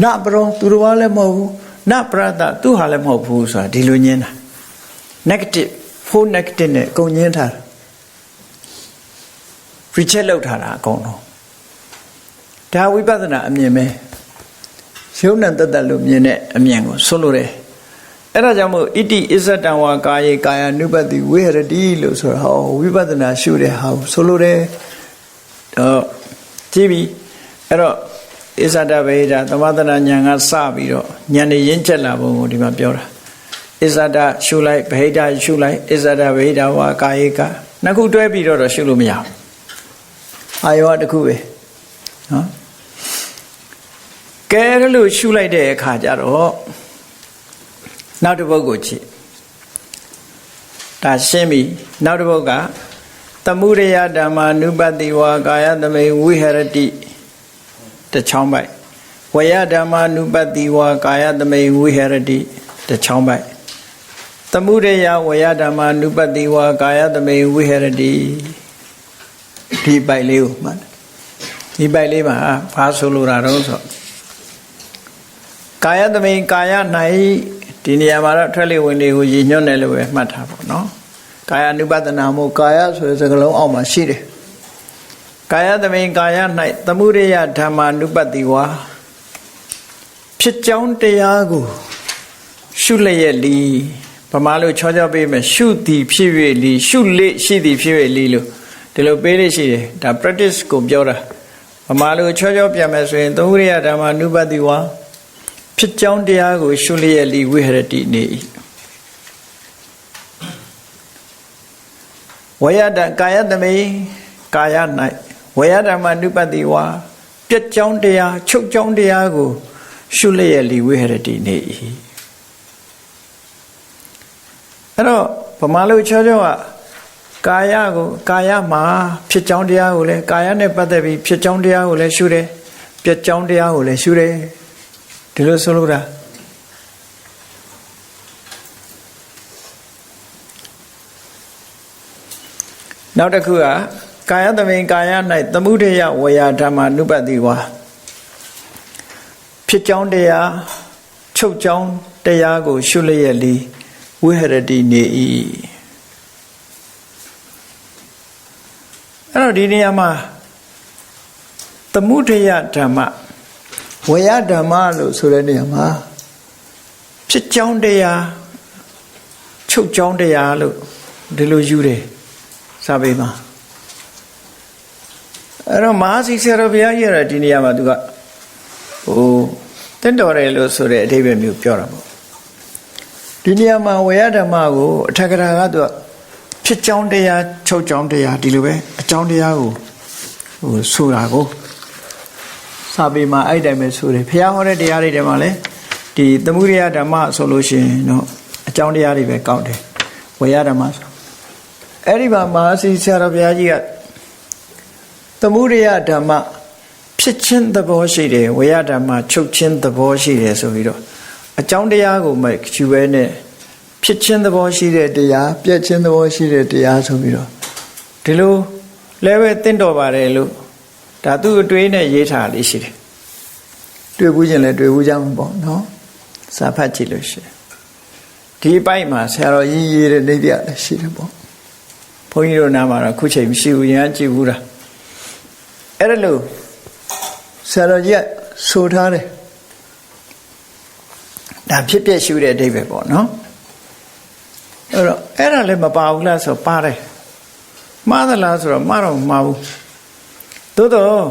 နပရောသူတော်ဘာလည်းမဟုတ်ဘူးနပရတသူဟာလည်းမဟုတ်ဘူးဆိုတာဒီလိုညင်းတာ negative full negative နဲ့အကုန်ညင်းထားတာ reject လုပ်ထားတာအကုန်လုံးဒါဝိပဿနာအမြင်ပဲရုပ်နဲ့တသက်လို့မြင်တဲ့အမြင်ကိုဆိုလိုတယ်အဲ့ဒါကြောင့်မို့ဣတိအစ္ဆတံဝါကာယေကာယ ानु ပတိဝဟရတိလို့ဆိုတာဟောဝိပဿနာရှုတဲ့ဟာကိုဆိုလိုတယ်တော့ကြည့်ပြီအဲ့တော့အစ္ဆဒဗေဒသမထနာဉာဏ်ကစပြီးတော့ဉာဏ်နဲ့ရင့်ကျက်လာပုံကိုဒီမှာပြောတာအစ္ဆဒရှုလိုက်ဗေဒရှုလိုက်အစ္ဆဒဗေဒဝါကာယေကနှစ်ခုတွဲပြီးတော့ရှုလို့မရဘူးအာယောတစ်ခုပဲနော်ကဲလို့ရှုလိုက်တဲ့အခါကျတော့နောက်တစ်ပုဒ်ကိုကြည့်ဒါရှင်းပြီနောက်တစ်ပုဒ်ကသမုဒယဓမ္မာနုပတိဝါကာယသမေဝိဟရတိတချောင်းပိုက်ဝယဓမ္မာနုပတိဝါကာယသမေဝိဟရတိတချောင်းပိုက်သမုဒယဝယဓမ္မာနုပတိဝါကာယသမေဝိဟရတိဒီပိုက်လေးကိုမှတ်ဒီပိုက်လေးမှာဘာဆိုလိုတာတော့ဆိုကာယသမေကာယ၌ဒီနေရာမှာတော့ထွက်လေဝင်လေကိုရည်ညွှန်းတယ်လို့ပဲမှတ်ထားပါတော့ကာယ ानु ပဒနာမို့ကာယဆိုတဲ့စကားလုံးအောက်မှာရှိတယ်ကာယသမေကာယ၌သမုဒယဓမ္မာ ानु ပတိဝါဖြစ်ကြောင်းတရားကိုရှုလျက်လီဗမာလိုချောချောပေးမယ်ရှုသည်ဖြစ်၍လီရှုလေရှိသည်ဖြစ်၍လီလို့ဒီလိုပေးလို့ရှိတယ်ဒါ practice ကိုပြောတာဗမာလိုချောချောပြန်မယ်ဆိုရင်သမုဒယဓမ္မာ ानु ပတိဝါဖြစ်ကြောင်းတရားကိုရှုလျက်လီဝိဟရတိနေဝယတကာယသမေကာယ၌ဝယဓမ္မ ानु ပတိဝါပြက်ကြောင်းတရားချုပ်ကြောင်းတရားကိုရှုလျက်လီဝိဟရတိနေ၏အဲ့တော့ဗမာလိုချောချောကကာယကိုကာယမှာဖြစ်ကြောင်းတရားကိုလည်းကာယနဲ့ပတ်သက်ပြီးဖြစ်ကြောင်းတရားကိုလည်းရှုတယ်ပြက်ကြောင်းတရားကိုလည်းရှုတယ်ဒီလိုဆိုလို့တာနောက်တစ်ခုကကာယသမေကာယ၌သမုဒယဝယဓမ္မာ ानु ပတိဝါဖြစ်ကြောင်းတရားချုပ်ကြောင်းတရားကိုရှုလျက်လီဝိဟရတိနေ၏အဲ့တော့ဒီနေရာမှာသမုဒယဓမ္မဝယဓမ္မလို့ဆိုတဲ့နေရာမှာဖြစ်ကြောင်းတရားချုပ်ကြောင်းတရားလို့ဒီလိုယူတယ်စာပေမှာအဲ့တော့မဟာစီဆရာတော်ဘုရားကြီးရဒီနေရာမှာသူက တင့်တော်တယ်လို့ဆိုတဲ့အဓိပ္ပာယ်မျိုးပြောတာပေါ့ဒီနေရာမှာဝေယဓမ္မကိုအထက်ကရာကသူကဖြစ်ကြောင်းတရားချုပ်ကြောင်းတရားဒီလိုပဲအကြောင်းတရားကိုဆိုတာကိုစာပေမှာအဲ့တိုင်းပဲဆိုတယ်ဘုရားဟောတဲ့တရားတွေထဲမှာလည်းဒီသမုဒယဓမ္မဆိုလို့ရှိရင်တော့အကြောင်းတရားတွေပဲကောက်တယ်ဝေယဓမ္မဆိုအဲ့ဒီမှာမဟာစီဆရာတော်ဘုရားကြီးကသမုဒယဓမ္မဖြစ်ခြင်းသဘောရှိတယ်ဝေယဓမ္မချုပ်ခြင်းသဘောရှိတယ်ဆိုပြီးတော့အကြောင်းတရားကိုမယူဘဲနဲ့ဖြစ်ခြင်းသဘောရှိတဲ့တရားပြည့်ခြင်းသဘောရှိတဲ့တရားဆိုပြီးတော့ဒီလိုလဲပဲတင့်တော်ပါတယ်လို့ဒါသူ့အတွေးနဲ့ရေးထားလေးရှိတယ်တွေ့ဘူးချင်းလည်းတွေ့ဘူးကြမှာပေါ့နော်စာဖတ်ကြည့်လို့ရှိရင်ဒီအပိုင်းမှာဆရာတော်ကြီးရေးတဲ့နေပြလည်းရှိတယ်ပေါ့ဘုန်းကြီးတို့နားမှာတော့ခုချိန်မရှိဘူးရမ်းကြည့်ဘူးလားအဲ့ဒါလို့ဆရာတော်ကြီးကဆိုထားတယ်ဒါဖြစ်ပြရှုတဲ့အဓိပ္ပာယ်ပေါ့နော်အဲ့တော့အဲ့ဒါလည်းမပါဘူးလားဆိုပါတယ်မှားသလားဆိုတော့မှားတော့မမှားဘူးသို့တော့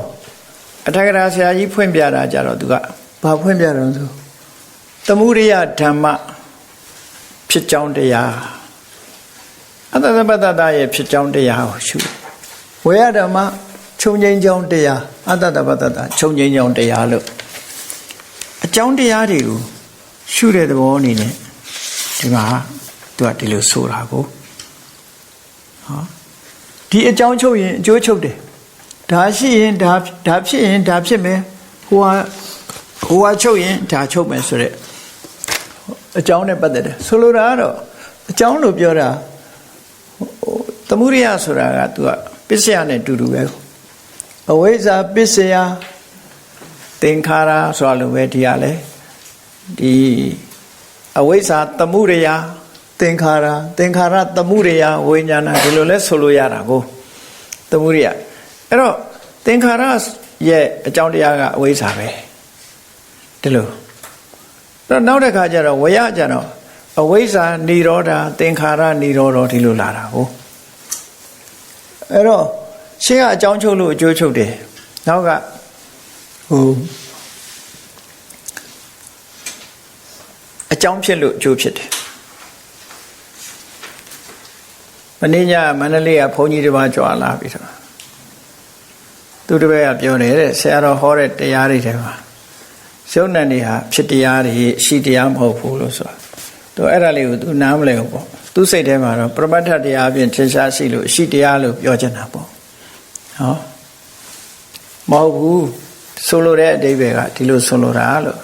အထက်ကရာဆရာကြီးဖွင့်ပြတာကြတော့သူကဘာဖွင့်ပြတယ်ဆိုသမုဒယဓမ္မဖြစ်ကြောင်းတရားအတ္တပတ္တရဲ့ဖြစ်ကြောင်းတရားကိုရှုဝေယဓမ္မခြုံငိမ့်ကြောင်းတရားအတ္တပတ္တခြုံငိမ့်ကြောင်းတရားလို့အကြောင်းတရားတွေကိုရှုတဲ့သဘောအနေနဲ့ဒီမှာသူကဒီလိုဆိုတာကိုဒီအကြောင်းချုပ်ရင်အကျိုးချုပ်တယ်ဒါရှိရင်ဒါဖြစ်ရင်ဒါဖြစ်မယ်ဟိုဟာချုပ်ရင်ဒါချုပ်မယ်ဆိုတဲ့အကြောင်းနဲ့ပတ်သက်တယ်ဆိုလိုတာကတော့အကြောင်းလို့ပြောတာသမုဒယဆိုတာကသူကပစ္စယနဲ့တူတူပဲအဝိဇ္ဇာပစ္စယသင်္ခါရဆိုတာလိုပဲဒီကလည်းဒီအဝိဇ္ဇာသမုဒယသင်္ခါရသမုဒယဝိညာဏဒီလိုလဲဆိုလို့ရတာကိုသမုဒယအဲ့တော့သင်္ခါရရဲ့အကြောင်းတရားကအဝိဇ္ဇာပဲဒီလိုတော့နောက်တစ်ခါကျတော့ဝေယကျတော့အဝိဇ္ဇာនិရောဓသင်္ခါရនិရောဓဒီလိုလာတာကိုအဲ့တော့ရှင်းကအကြောင်းချုပ်လို့အကျိုးချုပ်တယ်နောက်ကအကြောင်းဖြစ်လို့အကျိုးဖြစ်တယ်မနေ့ညမန္တလေးကဘုန်းကြီးတစ်ပါးကြွာလာပြီတော့သူတစ်ပည့်ကပြောတယ်တဲ့ဆရာတော်ဟောတဲ့တရားတွေထဲမှာယုံ nant တွေဟာဖြစ်တရားတွေရှိတရားမဟုတ်ဘူးလို့ဆိုတာသူအဲ့ဒါလေးကိုသူနားမလည်ဘူးပေါ့သူစိတ်ထဲမှာတော့ပရမတ္ထတရားအပြင်ထင်ရှားရှိလို့ရှိတရားလို့ပြောချင်တာပေါ့မဟုတ်ဘူးဆိုလိုတဲ့အဓိပ္ပာယ်ကဒီလိုဆိုလိုတာလို့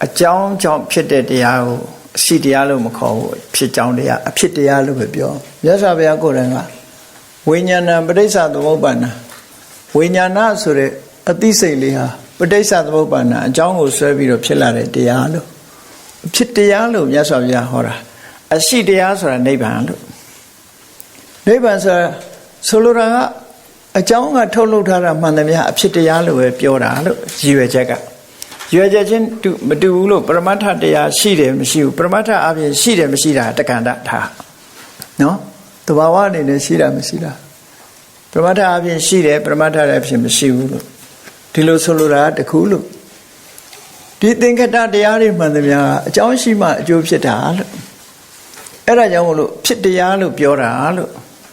အကြောင်းကြောင့်ဖြစ်တဲ့တရားကိုအရှိတရားလို့မခေါ်ဘူးဖြစ်ကြောင်းတရားအဖြစ်တရားလို့ပဲပြောမြတ်စွာဘုရားကိုယ်တိုင်ကဝိညာဏပဋိစ္စသမုပ္ပါဒ်ဝိညာဏဆိုတဲ့အသိစိတ်လေးဟာပဋိစ္စသမုပ္ပါဒ်အကြောင်းကိုဆွဲပြီးတော့ဖြစ်လာတဲ့တရားလို့ဖြစ်တရားလို့မြတ်စွာဘုရားဟောတာအရှိတရားဆိုတာနိဗ္ဗာန်လို့နိဗ္ဗာန်ဆိုတာဆိုလိုတာကအကြောင်းကထုတ်လုပ်ထားတာမှန်သမျှအဖြစ်တရားလို့ပဲပြောတာလို့ရည်ရွယ်ချက်ကရည်ရွယ်ချက်ချင်းမတူဘူးလို့ပရမတ္ထတရားရှိတယ်မရှိဘူးပရမတ္ထအပြင်ရှိတယ်မရှိတာတက္ကန္တထားနော်သဘာဝအနေနဲ့ရှိတာမရှိတာပရမတ္ထအပြင်ရှိတယ်ပရမတ္ထလည်းအဖြစ်မရှိဘူးလို့ဒီလိုဆိုလိုတာတခုလို့ဒီသင်္ခတတရားတွေမှန်သမျှအကြောင်းရှိမှအကျိုးဖြစ်တာလို့အဲ့ဒါကြောင့်မလို့ဖြစ်တရားလို့ပြောတာလို့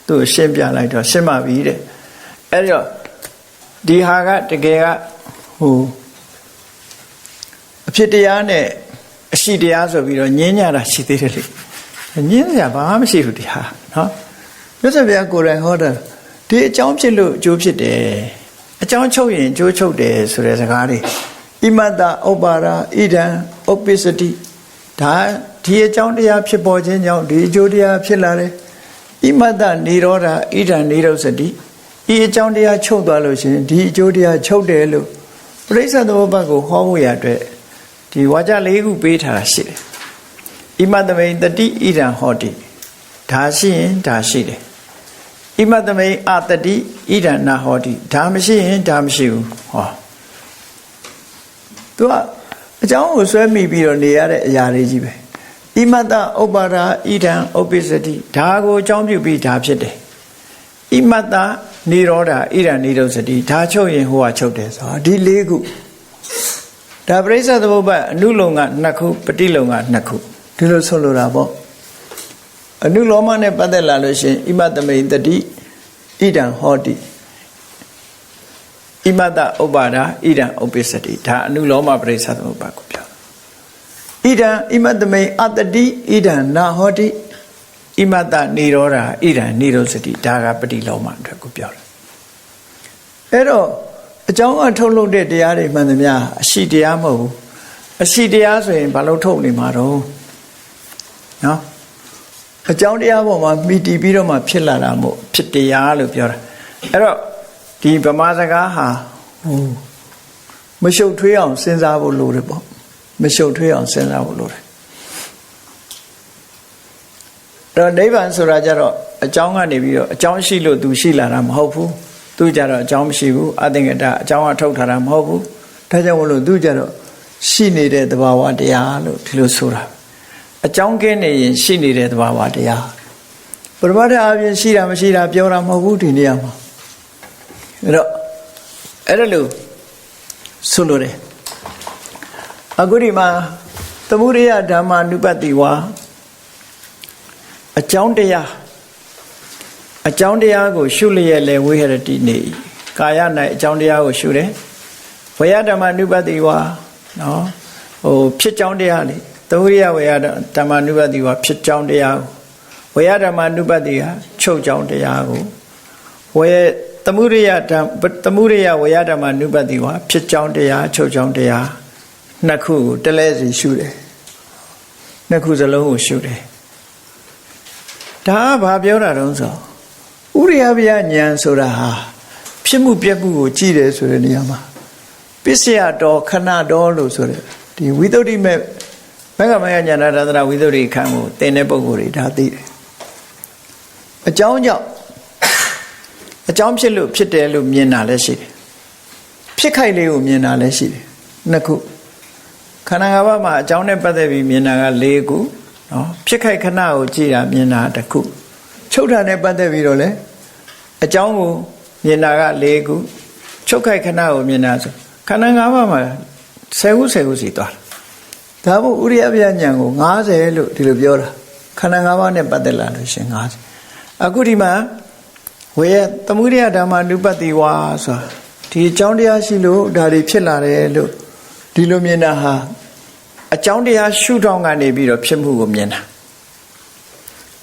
သူရှင်းပြလိုက်တော့ရှင်းပါပြီတဲ့အဲ့တော့ဒီဟာကတကယ်ကအဖြစ်တရားနဲ့အရှိတရားဆိုပြီးတော့ညင်းညတာရှိသေးတယ်လေညင်းစရာဘာမှမရှိဘူးဒီဟာနော်မြတ်စွာဘုရားကိုယ်တိုင်ဟောတာဒီအကြောင်းဖြစ်လို့အကျိုးဖြစ်တယ်အကြောင်းချုပ်ရင်အကျိုးချုပ်တယ်ဆိုတဲ့စကားတွေဣမတ္တဥပ္ပါဒဣဒံဥပ္ပစ္စတိဒါဒီအကြောင်းတရားဖြစ်ပေါ်ခြင်းကြောင့်ဒီအကျိုးတရားဖြစ်လာတယ်ဣမတ္တនិရောဓဣဒံនិရောဓတိဤအကြောင်းတရားချုပ်သွားလို့ရှိရင်ဒီအကျိုးတရားချုပ်တယ်လို့ပရိစ္ဆေသမုပ္ပါဒ်ကိုဟောဖို့ရအတွက်ဒီဝါကြ၄ခုပေးထားတာရှိတယ်ဣမတ္တမိန်တတိဣဒံဟောတိဒါရှိရင်ဒါရှိတယ်ဣမတ္တမိန်အတတိဣဒံနာဟောတိဒါမရှိရင်ဒါမရှိဘူးဟောသူကအကြောင်းကိုဆွဲမိပြီးတော့နေရတဲ့အရာတွေကြီးပဲဣမတ္တဥပ္ပါဒဣဒံဥပ္ပစ္စတိဒါကိုအကြောင်းပြုပြီးဒါဖြစ်တယ်ဣမတ္တនិရောဓဣဒံនិရောဓတိဒါချုပ်ရင်ဟိုကချုပ်တယ်ဆိုတာဒီ၄ခု ဒါပရိစ္ဆသမုပ္ပါအနုလုံက2ခုပฏิလုံက2ခုဒီလိုဆိုလိုတာပေါ့အနုလောမနဲ့ပတ်သက်လာလို့ရှိရင်ဣမတမိန်တတိဣဒံဟောတိဣမတဥပ္ပါဒာဣဒံဥပ္ပစ္စတိဒါအနုလောမပရိစ္ဆသမုပ္ပါကိုပြောဣဒံဣမတမိန်အတတိဣဒံနာဟောတိဣမတနိရောဓာဣဒံနိရောစတိဒါကပฏิလောမအတွက်ကိုပြောတယ်အဲ့တော့အကြောင်းအထုတ်လုပ်တဲ့တရားတွေမှန်သမျှအရှိတရားမဟုတ်ဘူးအရှိတရားဆိုရင်ဘာလို့ထုတ်နေမှာတော့နော်အကြောင်းတရားပေါ်မှာမိတီးပြီးတော့မှဖြစ်လာတာမို့ဖြစ်တရားလို့ပြောတာအဲ့တော့ဒီဗမာစကားဟာမရှုပ်ထွေးအောင်စဉ်းစားဖို့လိုတယ်ပေါ့မရှုပ်ထွေးအောင်စဉ်းစားဖို့လိုတယ်တော့နိဗ္ဗာန်ဆိုတာကြတော့အကြောင်းကနေပြီးတော့အကြောင်းရှိလို့သူရှိလာတာမဟုတ်ဘူးသူကြတော့အကြောင်းမရှိဘူးအသင်္ကတအကြောင်းအထုတ်ထားတာမဟုတ်ဘူးဒါကြောင့်မလို့သူကြတော့ရှိနေတဲ့သဘာဝတရားလို့ဒီလိုဆိုတာအကြောင်းကင်းနေရင်ရှိနေတဲ့သဘာဝတရားပရမတ္ထအပြင်ရှိတာမရှိတာပြောတာမဟုတ်ဘူးဒီနေရာမှာအဲ့တော့အဲ့ဒါလို့ဆိုလိုတယ်အခုဒီမှာသမုဒိယဓမ္မာနုပတ္တိဝါအကြောင်းတရားကိုရှုလျက်လဲဝိဟရတိနေကာယ၌အကြောင်းတရားကိုရှုတယ်ဝေယဓမ္မာနုပတ္တိဝါနော်ဖြစ်ကြောင်းတရားလေသမုဒိယဝေယဓမ္မာနုပတ္တိဝါဖြစ်ကြောင်းတရားကိုဝေယဓမ္မာနုပတ္တိဟာချုပ်ကြောင်းတရားကိုသမုဒိယဝေယဓမ္မာနုပတ္တိဝါဖြစ်ကြောင်းတရားချုပ်ကြောင်းတရားနှစ်ခုကိုတလဲစီရှုတယ်နှစ်ခုစလုံးကိုရှုတယ်ဒါကဘာပြောတာတုံးဆိုဥရိယပယဉာဏ်ဆိုတာဟာဖြစ်မှုပြက်မှုကိုကြည့်တယ်ဆိုတဲ့နေရာမှာပစ္စယတော်ခဏတော်လို့ဆိုတဲ့ဒီဝိသုဒ္ဓိမဲ့ဘဂဝါယဉာဏတသရဝိသုဒ္ဓိခန်းကိုသင်တဲ့ပုဂ္ဂိုလ်တွေဒါသိတယ်အကြောင်းကြောင့်အကြောင်းဖြစ်လို့ဖြစ်တယ်လို့မြင်တာလည်းရှိတယ်ဖြစ်ခိုက်လေးကိုမြင်တာလည်းရှိတယ်နှစ်ခုခန္ဓာ၅ပါးမှာအကြောင်းနဲ့ပတ်သက်ပြီးမြင်တာက၄ခုနော်ဖြစ်ခိုက်ခဏကိုကြည့်တာမြင်တာတစ်ခုချုပ်တာနဲ့ပတ်သက်ပြီးတော့လည်းအကြောင်းကိုမြင်တာက၄ခုချုပ်ခိုက်ခဏကိုမြင်တာဆိုခန္ဓာ၅ပါးမှာ10ခုစီသွားတာဒါမို့ဥရိယပယဉာဏ်ကို90လို့ဒီလိုပြောတာခန္ဓာ၅ပါးနဲ့ပတ်သက်လာလို့ရှင်90အခုဒီမှာဝေယသမုဒိယဓမ္မာနုပတ္တိဝါဆိုတာဒီအကြောင်းတရားရှိလို့ဒါတွေဖြစ်လာတယ်လို့ဒီလိုမြင်တာဟာအကြောင်းတရားရှုထောင့်ကနေပြီးတော့ဖြစ်မှုကိုမြင်တာ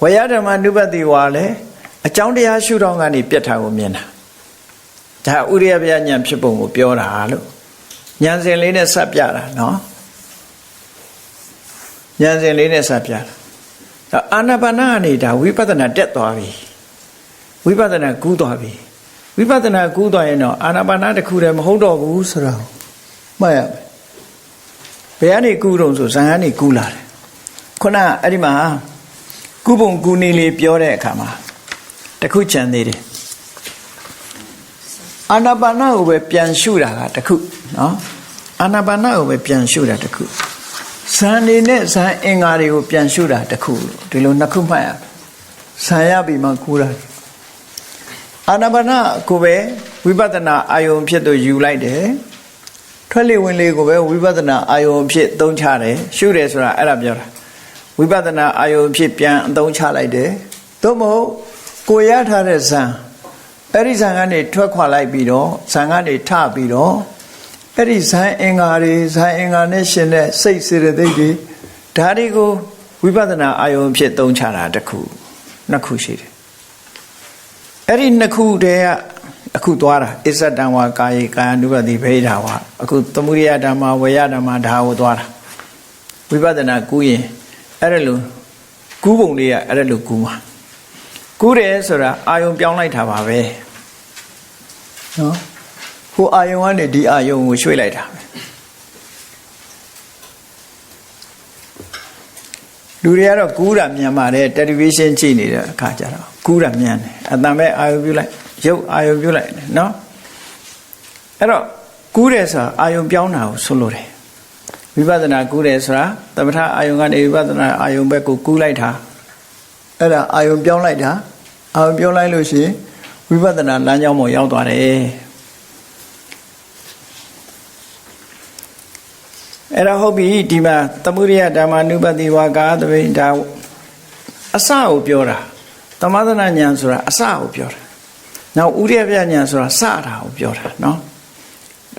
ဝေယဓမ္မာနုပတ္တိဝါလည်းအကြောင်းတရားရှုထောင့်ကနေပြတ်တာကိုမြင်တာဒါဥရိယပယဉာဏ်ဖြစ်ပုံကိုပြောတာလို့ဉာဏ်စဉ်လေးနဲ့စပ်ပြတာနော်ဉာဏ်စဉ်လေးနဲ့စပ်ပြတာအာနာပါနကနေဒါဝိပဿနာတက်သွားပြီဝိပဿနာကူးသွားပြီဝိပဿနာကူးသွားရင်တော့အာနာပါနတစ်ခုတည်းမဟုတ်တော့ဘူးဆိုတော့မှတ်ရမယ်ဘယ်ကနေကူးတော့ဆိုဇံကနေကူးလာတယ်ခုနအဲ့ဒီမှာကုပုံကူနေလေးပြောတဲ့အခါမှာတခုချန်သေးတယ်အာနာပါနကိုပဲပြန်ရှုတာကတခုနော်အာနာပါနကိုပဲပြန်ရှုတာတခုဇံနေနဲ့ဇံအင်္ဂါတွေကိုပြန်ရှုတာတခုဒီလိုနှစ်ခုမှတ်ရဇံရပြီးမှကူးတာအာနာပါနကိုပဲဝိပဿနာအာယုံဖြစ်သူယူလိုက်တယ်ထွက်လေဝင်လေကိုပဲဝိပဿနာအာယုံဖြစ်သုံးချတယ်ရှုတယ်ဆိုတာအဲ့ဒါပြောတာဝိပဿနာအာယုံဖြစ်ပြန်အသုံးချလိုက်တယ်သို့မဟုတ်ကိုရထားတဲ့ဇံအဲ့ဒီဇံကနေထွက်ခွာလိုက်ပြီးတော့ဇံကနေထပြီးတော့အဲ့ဒီဇံအင်္ဂါတွေဇံအင်္ဂါနဲ့ရှင်တဲ့စိတ်စေတသိက်တွေဒါတွေကိုဝိပဿနာအာယုံဖြစ်သုံးချတာတစ်ခုနှစ်ခုရှိတယ်အဲ့ဒီနှစ်ခုတည်းကအခုသွားတာအစ္ဆတံဝါကာယေကာယ ानु ပတိဗေဒဝါအခုသမုဒိယဓမ္မဝေယဓမ္မဒါကိုသွားတာဝိပဿနာကူးရင်အဲ့ဒါလိုကူးပုံလေးကအဲ့ဒါလိုကူးမှာကူးတယ်ဆိုတာအာယုံပြောင်းလိုက်တာပါပဲနော်ဟိုအာယုံကနေဒီအာယုံကိုရွှေ့လိုက်တာပဲလူတွေကတော့ကူးတာမြန်ပါတယ်တယ်လီဗီရှင်းကြည့်နေတဲ့အခါကျတော့ကူးတာမြန်တယ်အတန်ပဲအာယုံပြုလိုက်ရုပ်အာယုံပြုလိုက်တယ်နော်အဲ့တော့ကူးတယ်ဆိုတာအာယုံပြောင်းတာကိုဆိုလိုတယ်ဝိပဿနာကူးတယ်ဆိုတာသမထအာယုံကနေဝိပဿနာအာယုံဘက်ကိုကူးလိုက်တာအဲ့ဒါအာယုံပြောင်းလိုက်တာအာယုံပြောင်းလိုက်လို့ရှိရင်ဝိပဿနာလမ်းကြောင်းပေါ်ရောက်သွားတယ် အဲ့ဒါဟုတ်ပြီဒီမှာသမုဒိယဓမ္မနုပတိဝါကာသဘိဒါအစကိုပြောတာသမသနာဉာဏ်ဆိုတာအစကိုပြောတာနောက်ဥရိယပြဉာဏ်ဆိုတာစတာကိုပြောတာနော်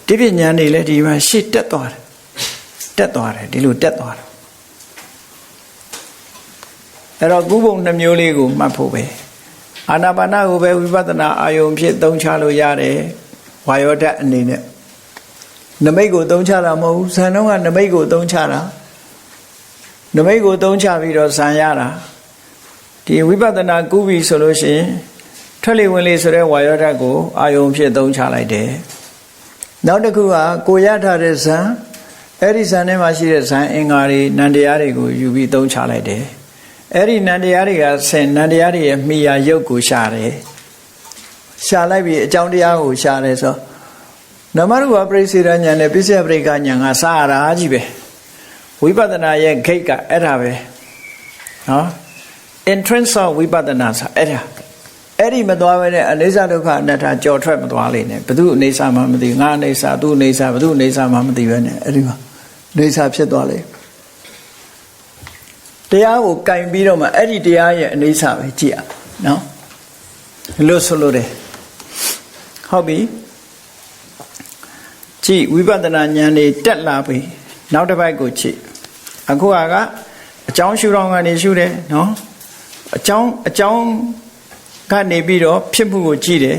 ဒီပြဉာဏ်တွေလည်းဒီမှာရှေ့တက်သွားတယ်ဒီလိုတက်သွားတယ်အဲ့တော့ကုပုံနှမျိုးလေးကိုမှတ်ဖို့ပဲအာနာပါနကိုပဲဝိပဿနာအာယုံဖြစ်သုံးချလို့ရတယ်ဝါယောဓာတ်အနေနဲ့နမိတ်ကိုသုံးချတာမဟုတ်ဘူးဇန်တော့ကနမိတ်ကိုသုံးချတာနမိတ်ကိုသုံးချပြီးတော့ဇန်ရတာဒီဝိပဿနာကုပြီဆိုလို့ရှိရင်ထွက်လေဝင်လေဆိုတဲ့ဝါယောဓာတ်ကိုအာယုံဖြစ်သုံးချလိုက်တယ်နောက်တစ်ခုကကိုရထားတဲ့ဇန်အဲ့ဒီဇန်ထဲမှာရှိတဲ့ဇန်အင်္ဂါတွေနန္တရားတွေကိုယူပြီးသုံးချလိုက်တယ်အဲ့ဒီနန္တရားတွေကနန္တရားတွေရဲ့မိယာရုပ်ကိုရှာတယ်ရှာလိုက်ပြီးအကြောင်းတရားကိုရှာတယ်ဆိုနမရူပပရိစ္ဆေဒဉာဏ်နဲ့ပိစ္ဆေပရိက္ခဉာဏ်ကစရတာကြီးပဲဝိပဿနာရဲ့ဂိတ်ကအဲ့ဒါပဲနော် entrance of ဝိပဿနာဆိုအဲ့ဒီမသွားဘဲနဲ့အနိစ္စဒုက္ခအနတ္တကြော်ထွက်မသွားလိမ့်နဲ့ဘု து အနေဆာမှမသိငါအနေဆာသူအနေဆာဘု து အနေဆာမှမသိပဲနဲ့အဲ့ဒီမှာအနေဆာဖြစ်သွားလိမ့်တရားကိုကင်ပြီးတော့မှအဲ့ဒီတရားရဲ့အနေဆာပဲကြည့်ရနော်လို့ဆိုလို့တယ်ဟုတ်ပြီကြည့်ဝိပဿနာဉာဏ်တွေတက်လာပြီနောက်တစ်ပိုက်ကိုကြည့်အခုကအကြောင်းရှုထောင့်ကနေရှုတယ်နော်အကြောင်းကနေပြီးတော့ဖြစ်မှုကိုကြည့်တယ်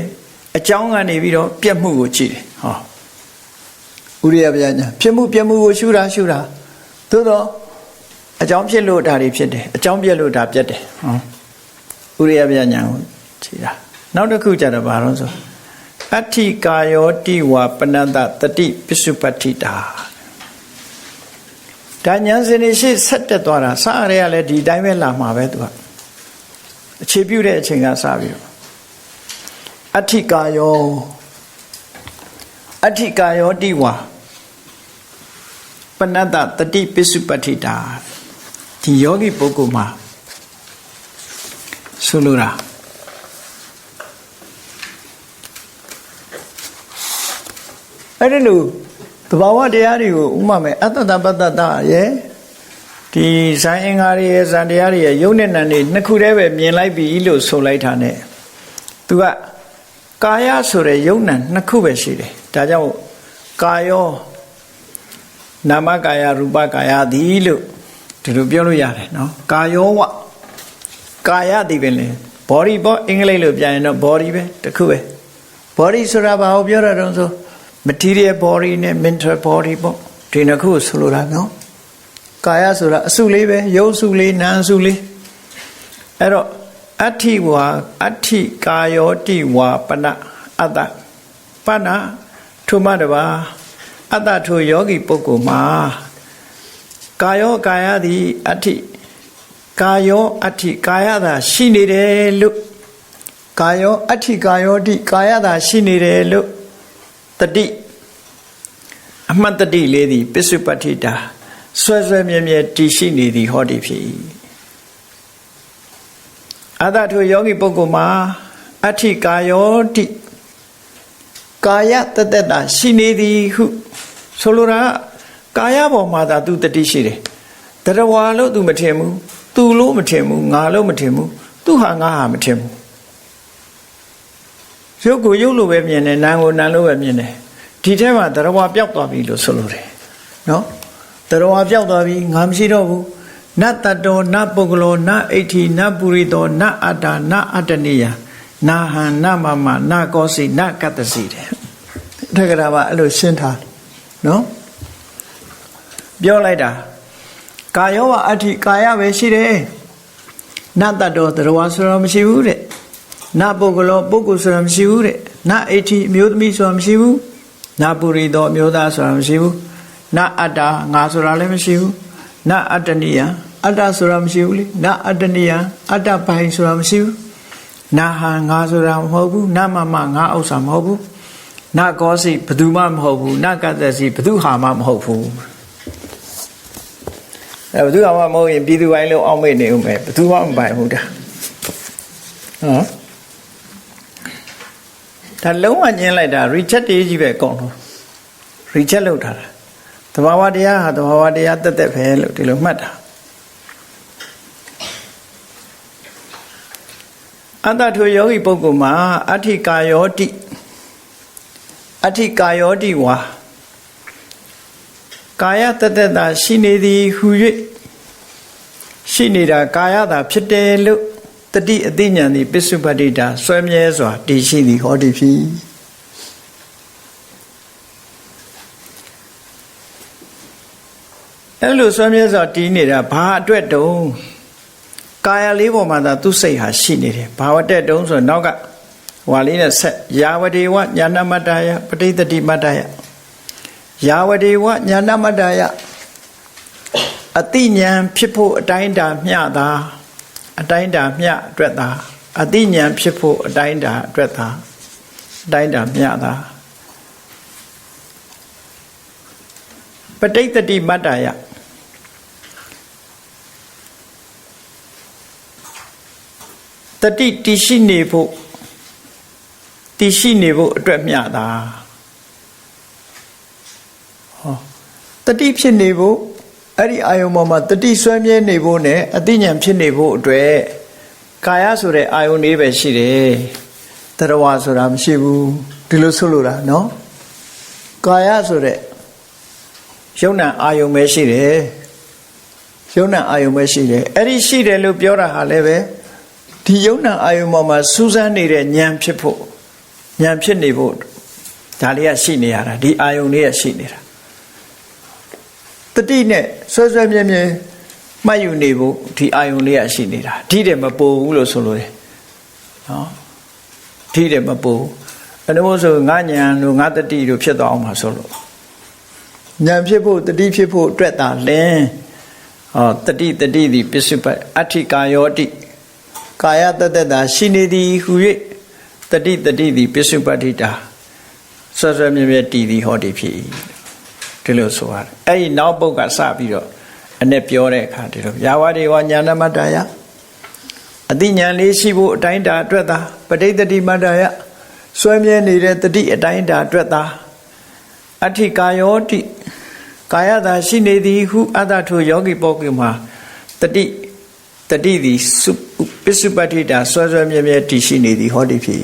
အကြောင်းကနေပြီးတော့ပြက်မှုကိုကြည့်တယ်ဟောဥရိယဗျာညာဖြစ်မှုပြက်မှုကိုရှုတာသို့တော့အကြောင်းဖြစ်လို့ဒါတွေဖြစ်တယ်အကြောင်းပြက်လို့ဒါပြက်တယ်ဟောဥရိယဗျာညာကိုကြည့်တာနောက်တစ်ခုကြတော့ဘာလို့ဆိုအဋ္ဌိကာယောတိဝါပနတ္တတတိပစ္စုပတ္ထိတာဒါဉာဏ်စဉ်ရှိဆက်တက်သွားတာစရရလဲဒီတိုင်းပဲလာမှာပဲသူကအခြေပြုတဲ့အချိန်ကစပြီးတော့အဋ္ဌိကာယောတိဝါပနတ္တတတိပစ္စုပတ္ထိတာဒီယောဂီပုဂ္ဂိုလ်မှာဆိုလိုတာအဲ့ဒီလိုသဘာဝတရားတွေကိုဥမာမဲ့အတ္တတပတ္တရဲ့ဒီဇန်အင်္ဂါတွေရဲ့ဇန်တရားတွေရဲ့ယုံနဲ့နံတွေနှစ်ခုတည်းပဲမြင်လိုက်ပြီလို့ဆိုလိုက်တာ ਨੇ သူကကာယဆိုတဲ့ယုံနံနှစ်ခုပဲရှိတယ်ဒါကြောင့်ကာယောနာမကာယရူပကာယသည်လို့ဒီလိုပြောလို့ရတယ်နော်ကာယောဝကာယသည်ပဲလေ body ပေါ့အင်္ဂလိပ်လိုပြန်ရင်တော့ body ပဲတစ်ခုပဲ body ဆိုတာဘာကိုပြောတာတုံးဆိုmaterial body နဲ့ mental body ပေါ့ဒီနှစ်ခုဆိုလိုတာနော်ကာယဆိုတာအစုလေးပဲရုပ်စုလေးနာမ်စုလေးအဲ့တော့အဋ္ဌိကာယောတိဝါပနအတ္တပနထိုမှတပါအတ္တထိုယောဂီပုဂ္ဂိုလ်မှာကာယောကာယသည်အဋ္ဌိကာယောအဋ္ဌိကာယသာရှိနေတယ်လို့ကာယောအဋ္ဌိကာယောတိကာယသာရှိနေတယ်လို့တတိအမှတ်တတိလေးသည်ပစ္စုပတ္ထိတာဆွဲမြဲတည်ရှိနေသည်ဟောဒီဖြစ်အတ္တထိုယောဂီပုဂ္ဂိုလ်မှာအဋ္ဌိကာယောတိကာယတတ္တရှိနေသည်ဟုဆိုလိုတာကာယပေါ်မှာသာသူတတိရှိတယ်တရဝါလို့သူမထင်ဘူးသူလို့မထင်ဘူးငါလို့မထင်ဘူးသူဟာငါဟာမထင်ဘူးရုပ်ကိုရုပ်လိုပဲမြင်တယ်နာမ်ကိုနာမ်လိုပဲမြင်တယ်ဒီထဲမှာတရဝါပျောက်သွားပြီလို့ဆိုလိုတယ်နော်တရဝါပျောက်သွားပြီငါမရှိတော့ဘူးနတ္တတောနပုဂ္ဂလောနအိဋ္ဌိနပုရိသောနအတ္တနအတ္တနိယနာဟံနမမနကောစီနကတ္တစီတဲ့တက္ကရာမှာအဲ့လိုရှင်းထားနော်ပြောလိုက်တာကာယောဝအဋ္ဌိကာယပဲရှိတယ်နတ္တတောတရဝါဆိုတာမရှိဘူးတဲ့နပုဂ္ဂလောပုဂ္ဂိုလ်ဆိုတာမရှိဘူးတဲ့နအိဋ္ဌိအမျိုးသမီးဆိုတာမရှိဘူးနပုရိသောအမျိုးသားဆိုတာမရှိဘူးနအတ္တငါဆိုတာလည်းမရှိဘူးနအတ္တနိယအတ္တဆိုတာမရှိဘူးလေနအတ္တနိယအတ္တပိုင်ဆိုတာမရှိဘူးနာဟံငါဆိုတာမဟုတ်ဘူးနမမငါဥစ္စာမဟုတ်ဘူးနကောစီဘသူမှမဟုတ်ဘူးနကတ္တစီဘသူဟာမှမဟုတ်ဘူးဘသူဟာမှမဟုတ်ရင်ပြည်သူပိုင်းလုံးအောက်မေ့နေဦးမယ်ဘသူမှမပိုင်ဘူးဒါဒါလုံးဝညင်းလိုက်တာ reject ရေးကြီးပဲအကုန်လုံး reject လုပ်ထားတာ သဘာဝတရားဟာသဘာဝတရားတက်တက်ပဲလို့ဒီလိုမှတ်တာအတ္တထိုယောဂီပုဂ္ဂိုလ်မှာအဋ္ဌိကာယောတိဝါကာယတတ္တတာရှိနေသည်ဟူ၍ရှိနေတာကာယတာဖြစ်တယ်လို့တတိအသိဉာဏ်သည်ပစ္စုပ္ပတ္တိတာဆွဲမြဲစွာတည်ရှိသည်ဟောသည်ဖြစ်အဲ့လိုဆွဲမြဲစွာတည်နေတာဘာအတွက်တုံးကာယလေးပေါ်မှာသာသူ့စိတ်ဟာရှိနေတယ်ဘာဝတ္တတုံးဆိုနောက်ကဟွာလေးနဲ့ဆက်ယာဝဒေဝညာဏမတ္တယပဋိသတိမတ္တယယာဝဒေဝညာဏမတ္တယအတိညာဖြစ်ဖို့အတိုင်းတာမျှတာအတိုင်းတာမျှအတွက်သာအတိညာဖြစ်ဖို့အတိုင်းတာအတွက်သာအတိုင်းတာမျှတာပဋိသတိမတ္တယတတိတည်ရှိနေဖို့အတွက်မျှတာဟောတတိဖြစ်နေဖို့အဲ့ဒီအာယုံပေါ်မှာတတိဆွဲမြဲနေဖို့နဲ့အသိဉာဏ်ဖြစ်နေဖို့အတွက်ကာယဆိုတဲ့အာယုံလေးပဲရှိတယ်တရဝါဆိုတာမရှိဘူးဒီလိုဆိုလိုတာနော်ကာယဆိုတဲ့ယုံ nant အာယုံပဲရှိတယ်ယုံ nant အာယုံပဲရှိတယ်အဲ့ဒီရှိတယ်လို့ပြောတာဟာလည်းပဲဒီယုံ nant အာယုံပေါ်မှာစူးစမ်းနေတဲ့ဉာဏ်ဖြစ်ဖို့ဉာဏ်ဖြစ်နေဖို့ဒါလေးကရှိနေရတာဒီအာယုံလေးကရှိနေတာတတိနဲ့ဆွဲဆွဲမြဲမြဲမှတ်ယူနေဖို့ဒီအာယုံလေးကရှိနေတာဒီတယ်မပိုဘူးလို့ဆိုလို့တယ်နော်ဒီတယ်မပိုအဲ့ဒါမို့ဆိုငါဉာဏ်တို့ငါတတိတို့ဖြစ်သွားအောင်ပါဆိုလို့ဉာဏ်ဖြစ်ဖို့တတိဖြစ်ဖို့အတွက်သာလင်းတတိသည်ပစ္စုပ္ပအဋ္ဌိကာယောတိကာယတတ္တတာရှိနေသည်ဟူ၍တတိသည်ပစ္စုပ္ပတ္တိတာဆွဲဆွဲမြဲမြဲတည်သည်ဟောဒီဖြစ်ဒီလိုဆိုရတယ်အဲ့ဒီနောက်ပုဒ်ကစပြီးတော့အနဲ့ပြောတဲ့အခါဒီလိုယာဝဒေဝညာဏမတ္တယအတိညာလေးရှိဖို့အတိုင်းတာအတွက်သာပဋိသတိမတ္တယဆွဲမြဲနေတဲ့တတိအတိုင်းတာအတွက်သာအဋ္ဌိကာယောတိကာယတာရှိနေသည်ဟုအတ္တထိုယောဂီပုဂ္ဂိုလ်မှာတတိသည်ပစ္စုပ္ပတ္တိတာဆွဲဆွဲမြဲမြဲတည်ရှိနေသည်ဟောဒီဖြစ်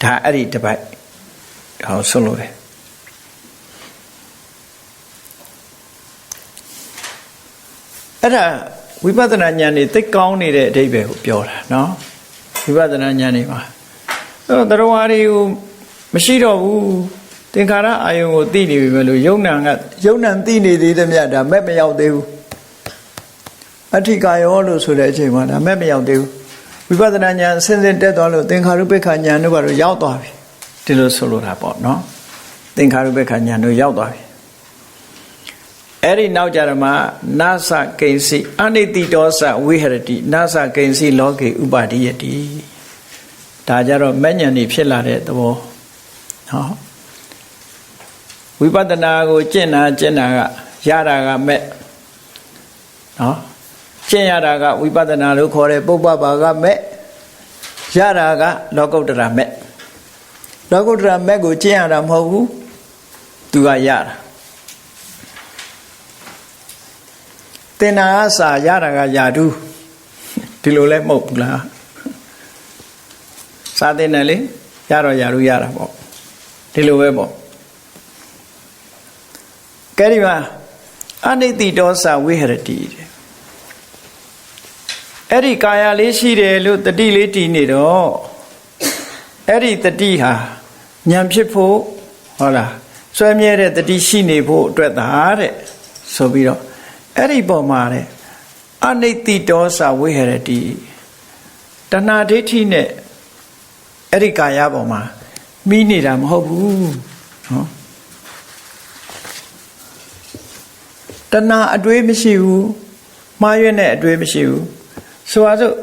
ဒါအဲ့ဒီတစ်ပိုက်ဟောဆုံးလို့တယ်အဲ့ဒါဝိပဿနာဉာဏ်นี่သိကောင်းနေတဲ့အဓိပ္ပာယ်ကိုပြောတာနော်ဝိပဿနာဉာဏ်นี่မှာသရဝါတွေကိုမရှိတော့ဘူးသင်္ခါရအာယုံကိုသိနေပြီပဲလို့ယုံ nant သိနေသေးတယ်မြတ်ဒါမဲ့မရောက်သေးဘူးအဋ္ဌိကာယောလို့ဆိုတဲ့အချိန်မှာဒါမဲ့မရောက်သေးဘူးဝိပဿနာဉာဏ်အစဉ်စဉ်တက်သွားလို့သင်္ခါရုပ္ပခဉာဏ်တို့ကတော့ရောက်သွားပြီဒီလိုဆိုလိုတာပေါ့နော်သင်္ခါရုပ္ပခဉာဏ်တို့ရောက်သွားပြီအဲ့ဒီနောက်ကြရမှာနာသကိဉ္စီအနိတိတောသဝိဟရတိနာသကိဉ္စီလောကေဥပါဒိယတိဒါကြတော့မဲ့ဉာဏ်นี่ဖြစ်လာတဲ့သဘောနော်ဝိပဿနာကိုကျင့်တာကရတာကမဲ့နော်ကျင့်ရတာကဝိပဿနာလို့ခေါ်တဲ့ပုပ္ပဘာကမဲ့ရတာကလောကုတ္တရာမဲ့လောကုတ္တရာမဲ့ကိုကျင့်ရတာမဟုတ်ဘူးသူကရတာသင်္နာအစာရတာကယာတုဒီလိုလဲမဟုတ်ဘူးလားစာသင်တယ်လေရတော့ယာတုရတာပေါ့ဒီလိုပဲပေါ့ကဲဒီမှာအနိတိတောသဝိဟရတိအဲ့ဒီကာယလေးရှိတယ်လို့တတိလေးတည်နေတော့အဲ့ဒီတတိဟာဉာဏ်ဖြစ်ဖို့ဟုတ်လားဆွဲမြဲတဲ့တတိရှိနေဖို့အတွက်သာတဲ့ဆိုပြီးတော့အဲ့ဒီပုံမှာတဲ့အနိတိတောသဝိဟရတိတဏှာဒိဋ္ဌိနဲ့အဲ့ဒီကာယပုံမှာမိနေတာမဟုတ်ဘူးနော်တဏှာအတွေးမရှိဘူးမှားရွံ့တဲ့အတွေးမရှိဘူးဆိုပါစို့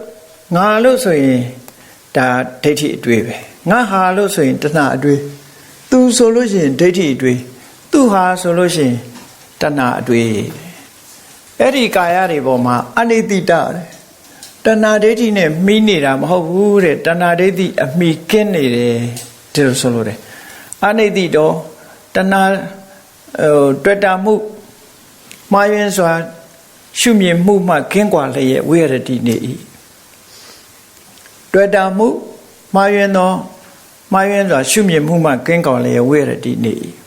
ငါလို့ဆိုရင်ဒါဒိဋ္ဌိအတွေးပဲငါဟာလို့ဆိုရင်တဏှာအတွေးသူဆိုလို့ရှိရင်ဒိဋ္ဌိအတွေးသူဟာဆိုလို့ရှိရင်တဏှာအတွေးအဲ့ဒီကာယတွေပေါ်မှာအနိတိတတဏှာဒိဋ္ဌိနဲ့မှီးနေတာမဟုတ်ဘူးတဲ့တဏှာဒိဋ္ဌိအမှီကင်းနေတယ်ဒီလိုဆိုလို့တယ်အနိတိတော့တဏှာတွေ့တာမှု မှားယွင်းစွာရှုမြင်မှုမှကင်းကွာလျက်ဝိရတိနေ၏တွေ့တာမှုမှားယွင်းစွာရှုမြင်မှုမှကင်းကွာလျက်ဝိရတိနေ၏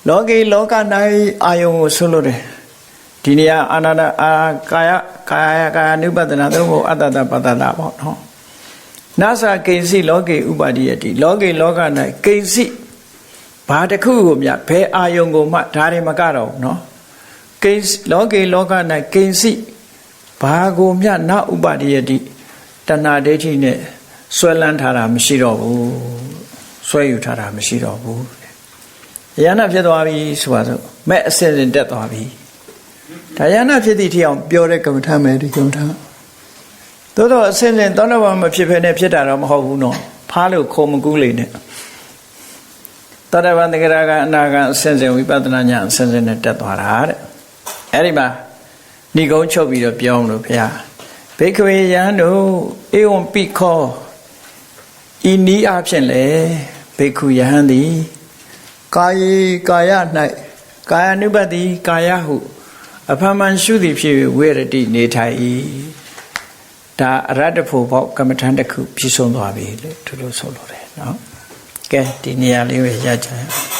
လောကီလောက၌အာယုံကိုဆိုလိုတယ်ဒီနေရာအာနာကာယ ानु ပဒနာသုံးဖို့အတ္တတပတ္တတာပေါ့နော်နာသကိဉ္စီလောကေဥပါတိယတိလောကေလောက၌ကိဉ္စီဘာတစ်ခုကိုမြဘယ်အာယုံကိုမှဒါတွေမကတော့ဘူးနော်ကိဉ္စီလောကေလောက၌ကိဉ္စီဘာကိုမြနဥပါတိယတိတဏှာဒိဋ္ဌိနဲ့ဆွဲလန်းထားတာမရှိတော့ဘူးဆွဲယူထားတာမရှိတော့ဘူးယန္နာဖြစ်သွားပြီဆိုပါစို့မဲ့အစဉ်တက်သွားပြီဒါယန္နာဖြစ်သည့်ထီအောင်ပြောတဲ့ကမ္မထာမယ်ဒီကမ္မထာသို့တော့အစဉ်သောတာပန်မဖြစ်ဖ ೇನೆ ဖြစ်တာတော့မဟုတ်ဘူးနော်ဖားလို့ခုံမကူးလေနဲ့သောတာပန်တဂရကအနာကအစဉ်ဝိပဿနာဉာဏ်အစဉ်နဲ့တက်သွားတာတဲ့အဲ့ဒီမှာဏိကုံးချုပ်ပြီးတော့ပြောအောင်လို့ဘုရားဘိက္ခဝေယံတို့ဧဝံပိခောဤနည်းအားဖြင့်လေဘိက္ခုယဟန်သည်ကာယေကာယ၌ကာယ ानु ပတ္တိကာယဟုအဖမှန်ရှုသည်ဖြစ်၍ဝိရတိနေထိုင်၏ဒါအရတ္တဖို့ပေါ့ကမ္မထန်တစ်ခုပြည့်စုံသွားပြီလေသူတို့ဆိုလိုတယ်နော်ကဲဒီနေရာလေးကိုရကြရအောင်